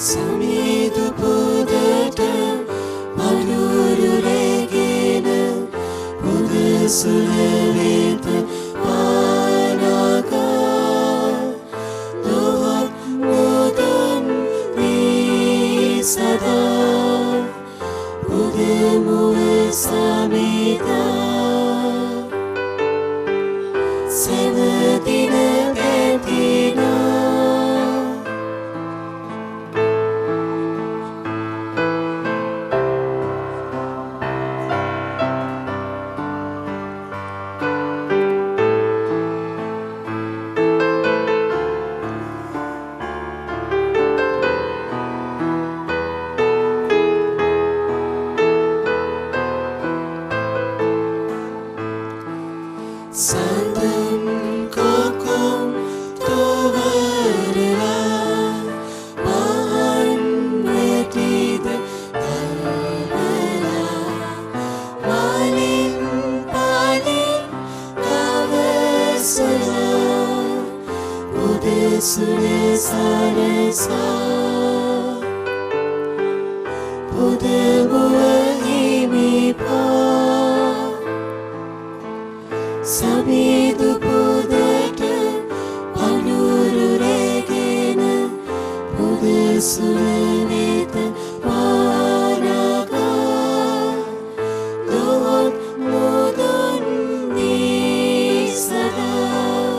සමීදු පුදට මధుරුරගෙන පුද සුලවෙත පානකා දොහත් නොදන් වී සදා පුද මුව සමිතා සෙවදින පැතිනා පුදමුව හිමිපා සමිදු පුදට පඳුරු රැගෙන පුද සුර වෙත පානගා දොහොත් මුදුන් දී සදා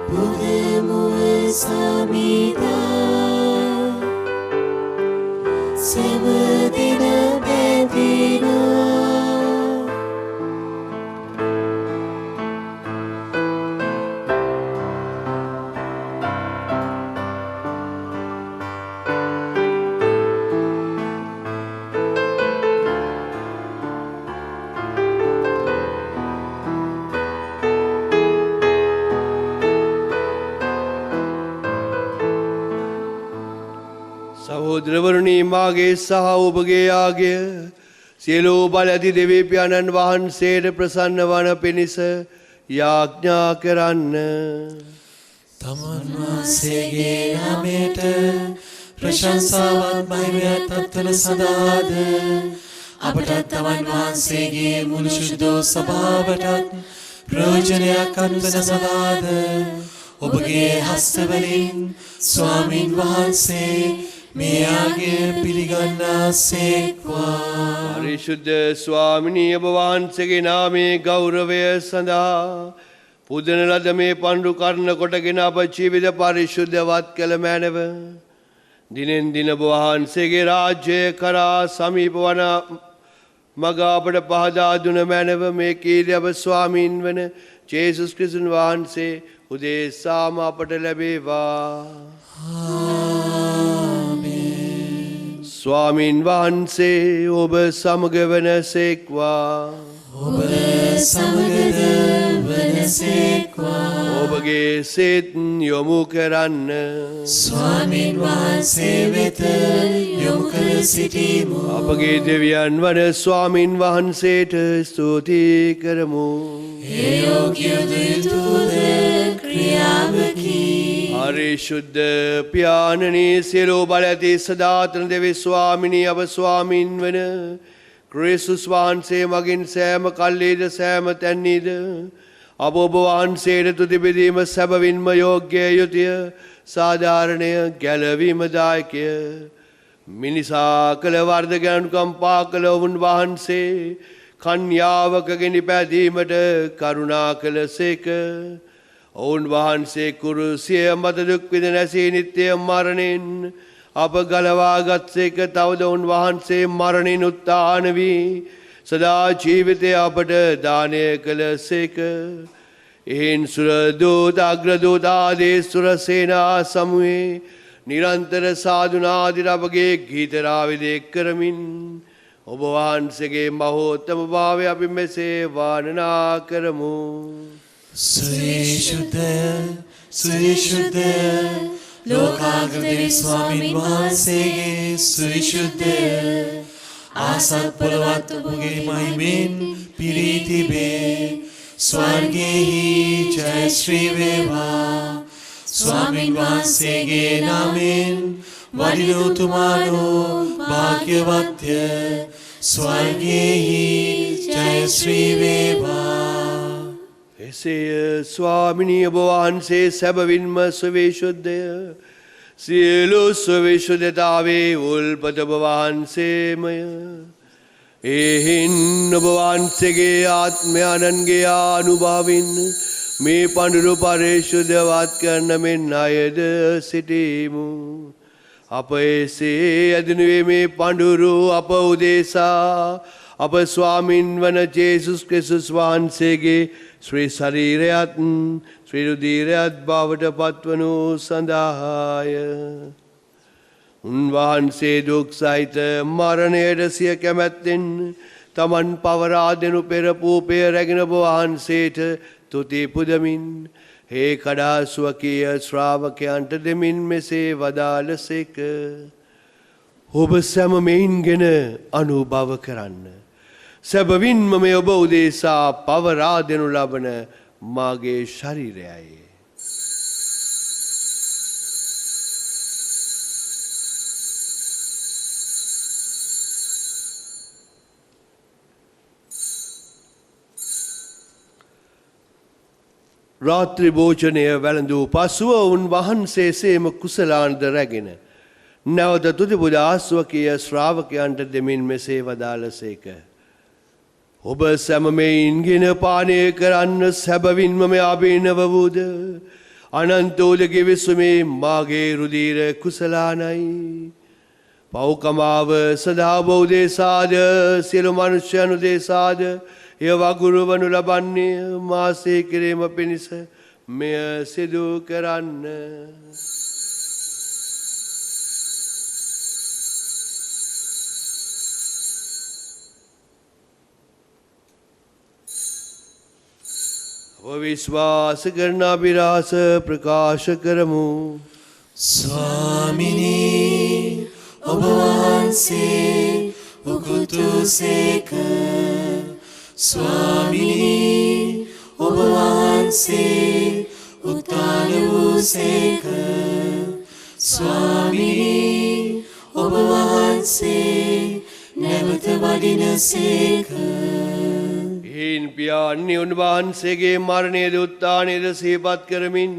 පුදමුව සමිදා සෙවදින බැඳිනා සහෝදරවරුනි මාගේ සහ ඔබගේ ආගය සියලු බල ඇති දෙවී පියාණන් වහන්සේට ප්‍රසන්න වන පිණිස යාඥා කරන්න. තමන් වහන්සේගේ නාමයට ප්‍රශංසාවත් මහිමයත් පත්වන සදාද අපටත් තමන් වහන්සේගේ මුළු ශුද්ධ සභාවටත් ප්‍රයෝජනයක් අන්වන සදාද ඔබගේ හස්තවලින් ස්වාමින් වහන්සේ මේ ආගය පිළිගන්නාසේක්වා. පරිශුද්ධ ස්වාමිනී ඔබ වහන්සේගේ නාමයේ ගෞරවය සඳහා පුදන ලද මේ පඬු කර්ණ කොටගෙන අප ජීවිත පරිශුද්ධවත් කළ මැනව දිනෙන් දින ඔබ වහන්සේගේ රාජ්‍යය කරා සමීප වන මග අපට පහදා දුන මැනව මේ කීර්ති අප ස්වාමීන් වන ජේසුස් ක්‍රිස්තුන් වහන්සේ උදෙසාම අපට ලැබේවා. ස්වාමීන් වහන්සේ ඔබ සමග වනසේක්වා. ඔබ සමගද වනසේක්වා. ඔබගේ සිත් යොමු කරන්න. ස්වාමීන් වහන්සේ වෙත යොමු කර සිටීමු. අපගේ දෙවියන් වන ස්වාමීන් වහන්සේට ස්තුති කරමු. ඒ යෝග්‍යද යුතුද ක්‍රියාවකි. පරිශුද්ධ පියාණනී සියලු බල ඇති සදාතන දෙවි ස්වාමිනී අප ස්වාමීන් වන ක්‍රිස්තුස් වහන්සේ මගින් සෑම කල්ලිද සෑම තැන්නීද අප ඔබ වහන්සේට තුති බෙදීම සැබවින්ම යෝග්‍ය යුතුය සාධාරණය ගැලවීමදායකය. මිනිසා කළ වර්ධගනුකම්පා කළ ඔවුන් වහන්සේ කන්‍යාවකගෙන පැදීමට කරුණා කළ සේක. ඔවුන් වහන්සේ කුරුසිය මත දුක් විඳ නැසී නිත්‍ය මරණයෙන් අප ගලවාගත්සේක. තවද ඔවුන් වහන්සේ මරණින් උත්ථාන වී සදා ජීවිතය අපට දානය කළ සේක. එහෙන් සුරදූත අග්‍රදූත ආදී සුරසේනා සමුවේ නිරන්තර සාධුනාදිර අපගේ ගීතරාවිදය කරමින් ඔබ වහන්සේගේ මහෝත්තම භාවය අපි මෙසේ වානනා කරමු. සුවිශුද්ධ සුවිශුද්ධ ලෝකාග්‍රදේවි ස්වාමීන් වහන්සේගේ සුවිශුද්ධ ආසත් පොළවත් ඔබගේ මහිමෙන් පිරී තිබේ. ස්වර්ගෙහි ජය ශ්‍රී වේවා. ස්වාමීන් වහන්සේගේ නාමයෙන් වඩින උතුමානෝ භාග්‍යවත්ය. ස්වර්ගෙහි ජය ශ්‍රී වේවා. එසේය ස්වාමිනී ඔබ වහන්සේ සැබවින්ම සවිශුද්ධය. සියලු සවිශුද්ධතාවේ උල්පත ඔබ වහන්සේමය. එහෙන් ඔබ වහන්සේගේ ආත්මයන්ගේ අනුභවින් මේ පඬුරු පරිශුද්ධවත් කරන මෙන් අයද සිටීමු. අප එසේ ඇදෙනුවේ මේ පඬුරු අප උදෙසා අප ස්වාමින් වන ජේසුස් ක්‍රිස්තුස් වහන්සේගේ ශ්‍රී ශරීරයත් ශ්‍රී රුධිරයත් බවට පත්වනු සඳහාය. උන්වහන්සේ දුක් සහිත මරණයට සිය කැමැත්තෙන් තමන් පවරා දෙනු පෙර පූපය රැගෙන ඔබ වහන්සේට තුති පුදමින් හේ කඩා ස්වකීය ශ්‍රාවකයන්ට දෙමින් මෙසේ වදාළසේක. ඔබ සැම මෙයින්ගෙන අනුභව කරන්න. සැබවින්ම මේ ඔබ උදෙසා පවරා දෙනු ලබන මාගේ ශරීරයයි. රාත්‍රී භෝජනය වැළඳූ පසුව උන් වහන්සේසේම කුසලානද රැගෙන නැවත තුතිබුද ආස්වකීය ශ්‍රාවකයන්ට දෙමින් මෙසේ වදාළසේක. ඔබ සැම මෙයින්ගෙන පානය කරන්න සැබවින්ම මේ අභිනව වූද අනන්ත වූද ගිවිසුමේ මාගේ රුධිර කුසලානයි. පෞකමාව සදා බෞදේසාද සියලු මනුෂ්‍යයන් උදෙසාද එය වගුරු වනු ලබන්නේ මාසේ කිරීම පිණිස මෙය සිදු කරන්න. විශ්වාස කරන අභිරහස ප්‍රකාශ කරමු. ස්වාමිනී ඔබ වහන්සේ උකුතුසේක. ස්වාමිනී ඔබ වහන්සේ උත්තාන වූසේක. ස්වාමිනී ඔබ වහන්සේ නැවත වඩිනසේක. හේන් පියාණනි උන්වහන්සේගේ මරණයද උත්ථානයද සිහිපත් කරමින්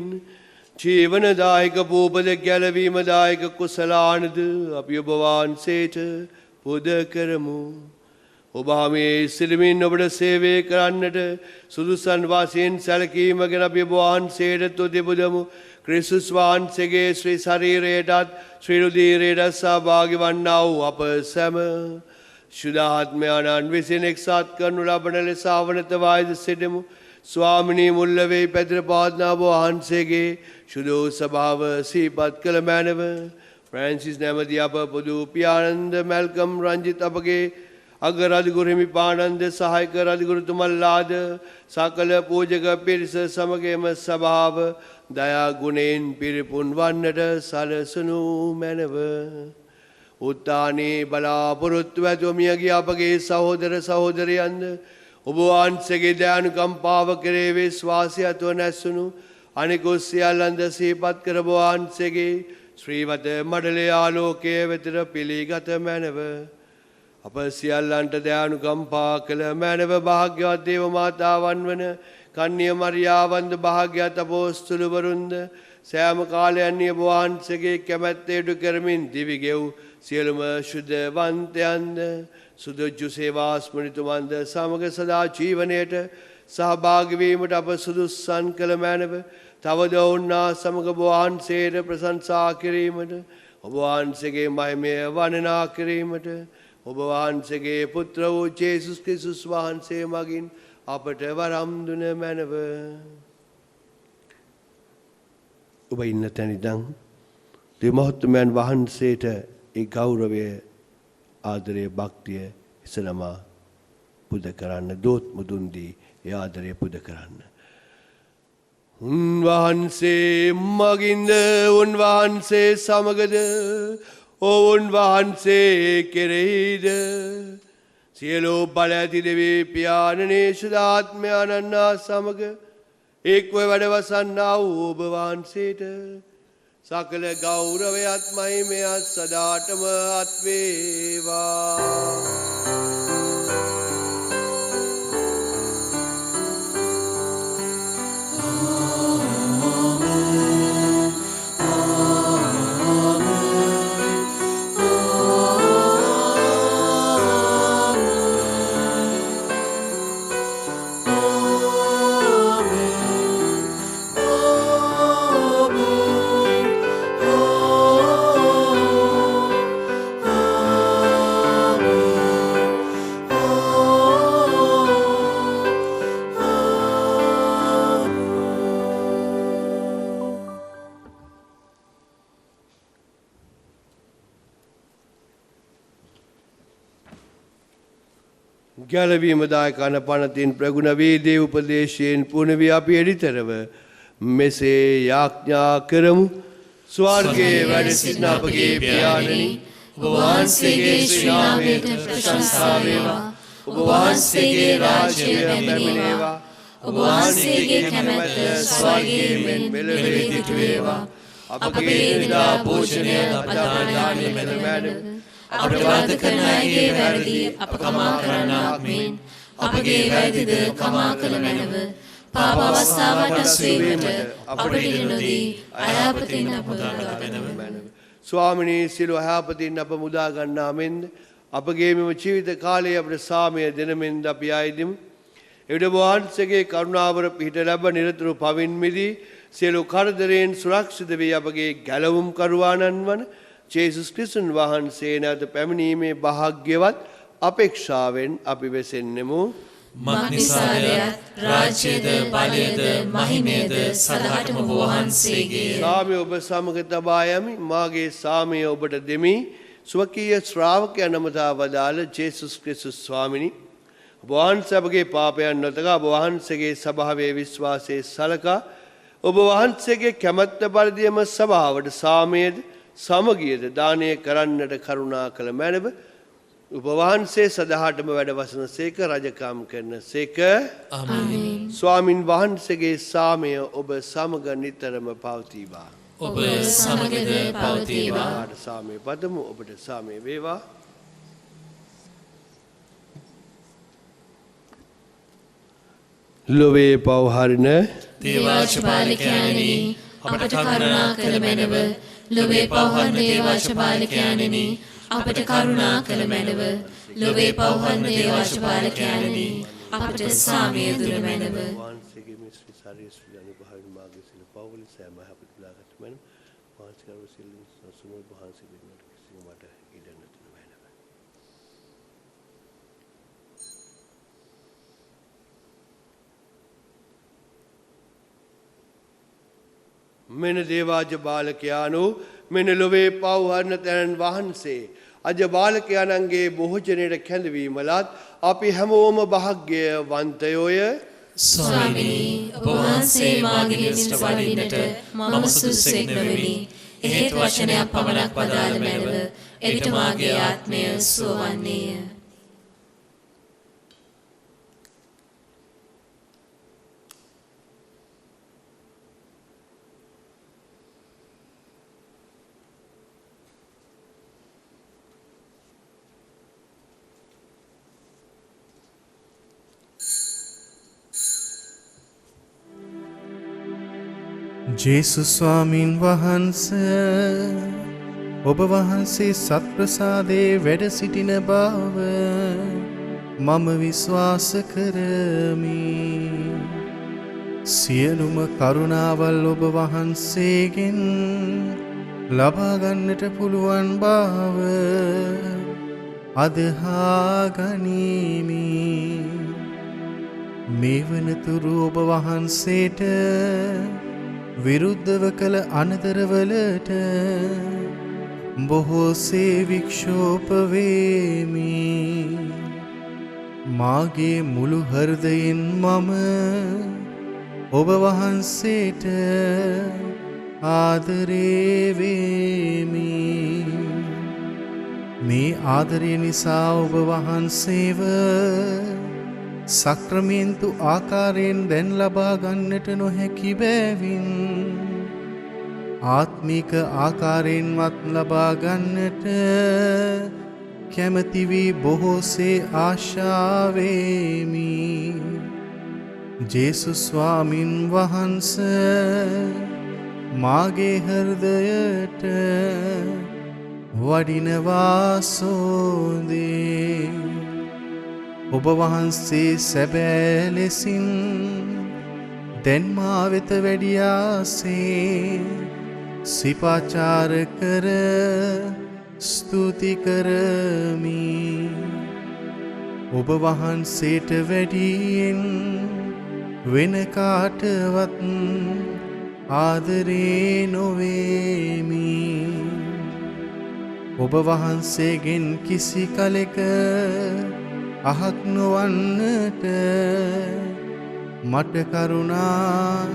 ජීවනදායක පූපද ගැලවීමදායක කුසලානද අපි ඔබ වහන්සේට පුද කරමු. ඔබ මේ සිළුමින් ඔබට සේවය කරන්නට සුදුසන් වශයෙන් සැලකීම ගැන අපි ඔබ වහන්සේට තුති පුදමු. ක්‍රිස්තුස් වහන්සේගේ ශ්‍රී ශරීරයටත් ශ්‍රී රුධිරයටත් සහභාගී වන්නා වූ අප සැම ශුද්ධාත්මයන්න් විසින් එක්සත් කරනු ලබන ලෙස අවනතවායිද සිටමු. ස්වාමිනී මුල්ලවේ පැතිර පාත්නා වහන්සේගේ ශුද්ධ ස්වභාව සිහිපත් කළ මැනව ෆ්‍රැන්සිස් නැමැති අප පොදු පියාණන්ද මැල්කම් රංජිත් අපගේ අගරාජගුරු හිමිපාණන්ද සහායක රජගුරුතුමන්ලාද සකල පූජක පිරිස සමගම සභාව දයා ගුණයෙන් පිරිපුන් වන්නට සලසනු මැනව. උත්තානයේ බලාපොරොත්තු ඇතුව මියගිය අපගේ සහෝදර සහෝදරයන්ද ඔබ වහන්සේගේ දයානුකම්පාව කෙරේ විශ්වාසය ඇතුව නැසුණු අනිකුත් සියල්ලන්ද සිහිපත් කර ඔබ වහන්සේගේ ශ්‍රීවත මඩලේ ආලෝකය වෙතට පිළිගත මැනව. අප සියල්ලන්ට දයානුකම්පා කළ මැනව භාග්‍යවත් දේව මාතාවන් වන කන්‍ය මරියාවන්ද භාග්‍යවත් අපොස්තුලවරුන්ද සෑම කාලයන්හි ඔබ වහන්සේගේ කැමැත්ත ඉටු කරමින් දිවි ගෙව් සියලුම ශුද්ධවන්තයන්ද සුදුජ්ජු සේවාස්මෘතුමන්ද සමග සදා ජීවනයට සහභාගී වීමට අප සුදුස්සන් කළ මැනව. තවද ඔවුන්නා සමග ඔබ වහන්සේට ප්‍රශංසා කිරීමට ඔබ වහන්සේගේ මහිමය වර්ණනා කිරීමට ඔබ වහන්සේගේ පුත්‍ර වූ ජේසුස් ක්‍රිස්තුස් වහන්සේ මගින් අපට වරම් දුන මැනව. ඔබ ඉන්න තැන ඉඳන් දෙමහත්මයන් වහන්සේට ඒ ගෞරවය ආදරය භක්තිය ඉසලමා පුද කරන්න දෝත් මුදුන් දී ඒ ආදරය පුද කරන්න. උන්වහන්සේ මගින්ද උන්වහන්සේ සමගද ඔවුන් වහන්සේ කෙරෙහිද සියලු බල ඇති දෙවී පියාණනේ ශුද්ධාත්මයන්න් සමග එක්ව වැඩවසන්නා වූ ඔබ වහන්සේට සකල ගෞරවයත් මහිමයත් සදාටම අත්වේවා. ගැලවීමදායක අන පනතින් ප්‍රගුණ වී දේව උපදේශයෙන් පුණ වී අපි එඩිතරව මෙසේ යාඥා කරමු. ස්වර්ගයේ වැඩ සිටින අපගේ පියාණනි ඔබ වහන්සේගේ ශ්‍රී නාමයට ප්‍රශංසා වේවා. ඔබ වහන්සේගේ රාජ්‍යය පැමිණේවා. ඔබ වහන්සේගේ කැමැත්ත ස්වර්ගයේ මෙන් මෙලොවේ සිදු වේවා. අපගේ එදිනෙදා භෝජනය අප දානය මෙලොව අපට වරද කරන අයගේ වැරදි අප කමා කරන්නාක් මෙන් අපගේ වැරදිද කමා කළ මැනව. පාප අවස්ථාවට අස්වීමට අපට ඉඩ නොදී අයහපතින් අප මුදා ගන්නව. ස්වාමිනී සියලු අයහපතින් අප මුදා ගන්නා මෙන්ද අපගේ මෙම ජීවිත කාලයේ අපට සාමය දෙන මෙන්ද අපි ආයදිමු. එවිට වහන්සේගේ කරුණාවර පිහිට ලැබ නිරතුරු පවින් මිදී සියලු කරදරයෙන් සුරක්ෂිත වී අපගේ ගැලවුම් කරුවාණන් වන ජේසුස් ක්‍රිස්තුන් වහන්සේ නැවත පැමිණීමේ වාග්යවත් අපේක්ෂාවෙන් අපි වෙසෙන්නෙමු. මක්නිසාදයත් රාජ්‍යද බලයද මහිමයද සදාටම වහන්සේගේ. සාමය ඔබ සමග තබා යමි. මාගේ සාමය ඔබට දෙමි. ස්වකීය ශ්‍රාවකයන් නමතා වදාළ ජේසුස් ක්‍රිස්තුස් ස්වාමිනී, ඔබ වහන්සේ අපගේ පාපයන් නොතකා ඔබ වහන්සේගේ ස්වභාවයේ විශ්වාසයේ සලකා ඔබ වහන්සේගේ කැමැත්ත පරිදිම සභාවට සාමයේද සමගියද දානය කරන්නට කරුණා කළ මැනව. ඔබ වහන්සේ සදාටම වැඩ වසන සේක රජකම් කරන සේක. ආමේන්. ස්වාමින් වහන්සේගේ සාමය ඔබ සමග නිතරම පවතිවා. ඔබ සමගද පවතිවා. ඔබට සාමය පදමු. ඔබට සාමය වේවා. ලොවේ පවහරින දේවාශපාලිකයනි අපට කරුණා කළ මැනව. ලොවේ පවහරන දේවාශපාලිකයනි අපට කරුණා කළ මැනව. ලොවේ පවහරන දේවාශපාලිකයනි අපට සාමය දුන මැනව. වහන්සේගේ මේ ශ්‍රී ශාරීරික අනුභවයෙන් මාගේ සිල් පවුල සෑම යහපත් බලාගත් මැන වහන්සේ කරු සිල් සසුන වහන්සේ දෙන්නට කිසිම මට ඉඩ නැතුව මැනව. මෙන දේවාජ බාලකයානෝ මෙන ලොවේ පවහරන තැනන් වහන්සේ අජ බාලකයාණන්ගේ බොහෝජනයට කැඳවීමලත් අපි හැමෝම භාග්‍යවන්තයෝය. ස්වාමිනී ඔබ වහන්සේ මාගේ නිස්ත වඩින්නට මම සුදුසෙක් නොවෙමි. එහෙත් වචනයක් පමණක් වදාළ මැනව. එවිට මාගේ ආත්මය සුවවන්නේය. ජේසුස් ස්වාමින් වහන්සේ ඔබ වහන්සේ සත්ප්‍රසාදයේ වැඩ සිටින බව මම විශ්වාස කරමි. සියලුම කරුණාවල් ඔබ වහන්සේගෙන් ලබා ගන්නට පුළුවන් බව අදහා ගනිමි. මේ වනතුරු ඔබ වහන්සේට විරුද්ධව කළ අනතරවලට බොහෝසේ වික්ෂෝප වේමි. මාගේ මුළු හෘදයෙන් මම ඔබ වහන්සේට ආදරේ වේමි. මේ ආදරය නිසා ඔබ වහන්සේව සක්‍රමේන්තු ආකාරයෙන් දැන් ලබා ගන්නට නොහැකි බැවින් ආත්මික ආකාරයෙන්වත් ලබා ගන්නට කැමැති වී බොහෝසේ ආශාවෙමි. ජේසුස් ස්වාමින් වහන්සේ මාගේ හෘදයට වඩිනවා සෝදේ. ඔබ වහන්සේ සැබෑ ලෙසින් දැන් මා වෙත වැඩියාසේ සිපාචාර කර ස්තුති කරමි. ඔබ වහන්සේට වැඩියෙන් වෙන කාටවත් ආදරේ නොවේමි. ඔබ වහන්සේගෙන් කිසි කලෙක අහක් නොවන්නට මට කරුණා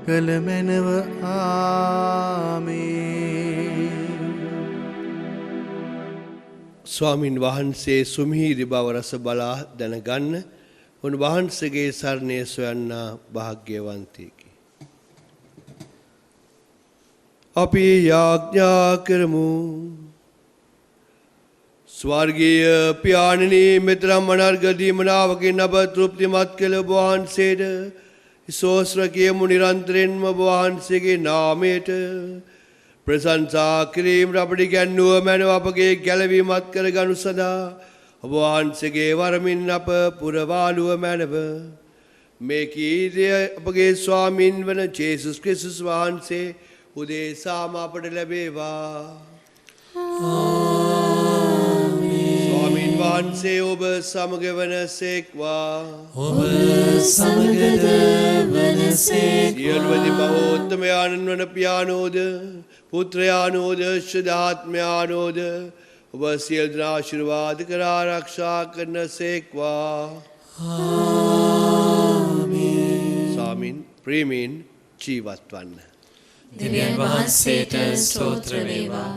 කළ මැනව. ආමේන්. ස්වාමින් වහන්සේ සුමිහිරි බව රස බලා දැනගන්න උන්වහන්සේගේ සරණය සොයන්නා භාග්‍යවන්තයෙකි. අපි යාඥා කරමු. ස්වර්ගීය පියාණනි, මෙතරම් අනර්ග දීමනාවකින් අප තෘප්තිමත් කළ ඔබ වහන්සේට සෝස්ත්‍ර කියමු නිරන්තරයෙන්ම ඔබ වහන්සේගේ නාමයට ප්‍රශංසා කිරීමට අපට ඉගැන්වුව මැනව අපගේ ගැලවීමත් කරගනු සඳහා ඔබ වහන්සේගේ වරමින් අප පුරවාලුව මැනව මේ කීර්තිය අපගේ ස්වාමින් වන ජේසුස් ක්‍රිස්තුස් වහන්සේ උදෙසාම අපට ලැබේවා. ස්වාමින් වහන්සේ ඔබ සමග වනසේක්වා. ඔබ සමගද වනසේක්වා. සියලුවදි මහෝත්තමයාණන් වන පියාණෝද පුත්‍රයාණෝද ශුද්ධාත්මයාණෝද ඔබ සියලු දෙනා ආශිර්වාද කර ආරක්ෂා කරන සේක්වා. ස්වාමින් ප්‍රේමයෙන් ජීවත් වන්න. දෙවියන් වහන්සේට ස්තෝත්‍ර වේවා.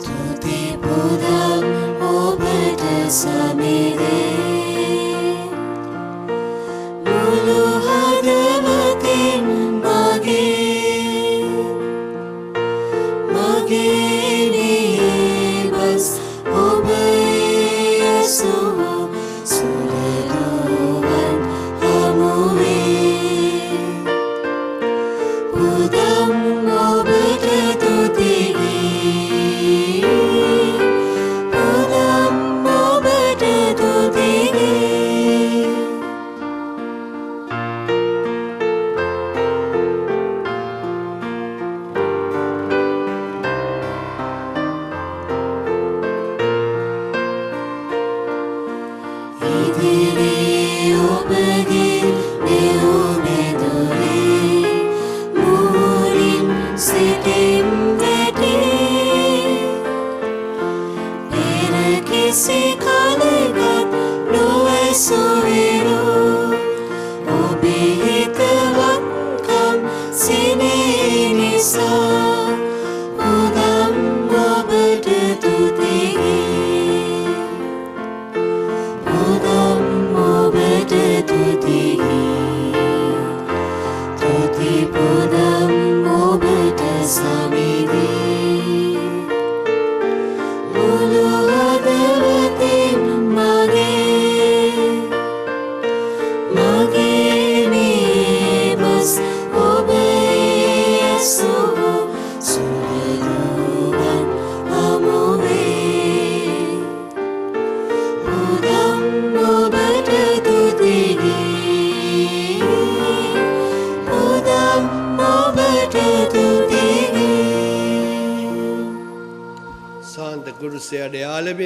තුති පුදම් ඔබට සමිදේ මුළු හදවතින්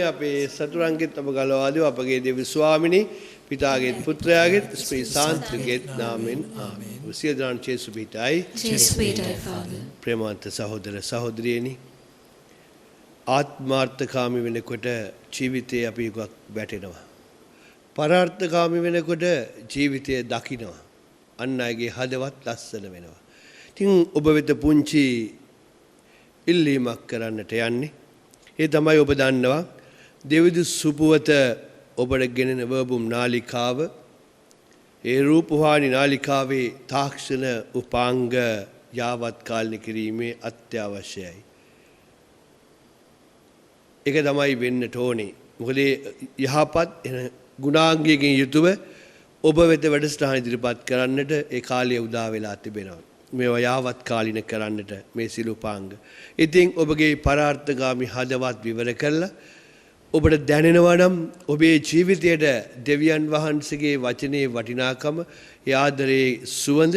අපේ සතුරන්ගෙත් අප ගලවාදව අපගේ දෙවි ස්වාමිනී පිතාගේත් පුත්‍රයාගේත් ස්පී සාන්තෘගේත් නාමෙන් ආමේන්. සියදරන් ජේසු පිටයි ප්‍රේමවන්ත සහෝදර සහෝදරියනි, ආත්මාර්ථකාමී වෙනකොට ජීවිතේ අපි ගොක් වැටෙනවා. පරාර්ථකාමී වෙනකොට ජීවිතය දකිනවා. අන් අයගේ හදවත් ලස්සන වෙනවා. ඉතින් ඔබ වෙත පුංචි ඉල්ලීමක් කරන්නට යන්නේ. ඒ තමයි ඔබ දන්නවා දෙවිදු සුපුවත ඔබට ගෙනෙන වර්බුම් නාලිකාව, ඒ රූපවාහිනී නාලිකාවේ තාක්ෂණ උපාංග යාවත් කාලනය කිරීමේ අත්‍යවශ්‍යයි. ඒක තමයි වෙන්නට ඕනේ. මොකද යහපත් ගුණාංගයකින් යුතුව ඔබ වෙත වැඩසටහන ඉදිරිපත් කරන්නට ඒ කාලය උදා වෙලා තිබෙනවා. මේවා යාවත් කාලින කරන්නට මේ සිළුපාංග. ඉතින් ඔබගේ පරාර්ථගාමී හදවත් විවර කරලා ඔබට දැනෙනවා නම් ඔබේ ජීවිතයට දෙවියන් වහන්සේගේ වචනේ වටිනාකම, ආදරේ සුවඳ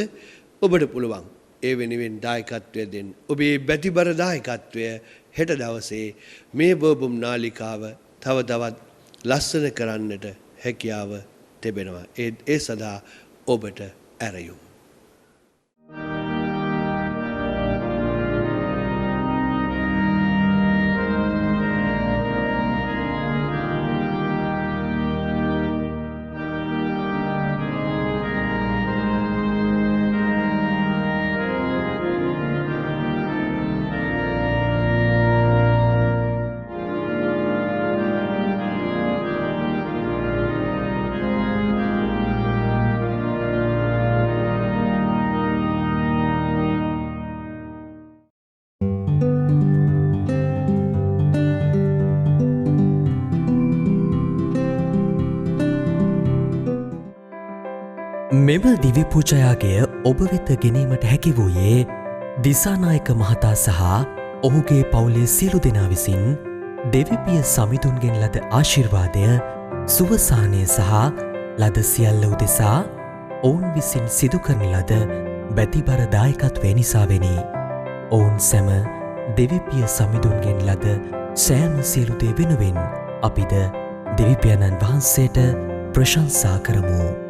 ඔබට පුළුවන් ඒ වෙනුවෙන් දායකත්වය දෙන්න. ඔබේ බැතිබර දායකත්වය හෙට දවසේ මේ බෝබුම් නාලිකාව තව තවත් ලස්සන කරන්නට හැකියාව තිබෙනවා. ඒ සඳහා ඔබට ඇරයුම්. මෙම දිවිපූජයාගය ඔබ වෙත ගෙනීමට හැකි වූයේ දිසානායක මහතා සහ ඔහුගේ පවුලේ සියලු දෙනා විසින් දෙවිපිය සමිඳුන්ගෙන් ලද ආශිර්වාදය සුවසානය සහ ලද සියල්ල උදෙසා ඔවුන් විසින් සිදු කරන ලද බැතිබර දායකත්වය නිසාවෙනි. ඔවුන් සැම දෙවිපිය සමිඳුන්ගෙන් ලද සෑම සියලු දේ වෙනුවෙන් අපිද දෙවිපියණන් වහන්සේට ප්‍රශංසා කරමු.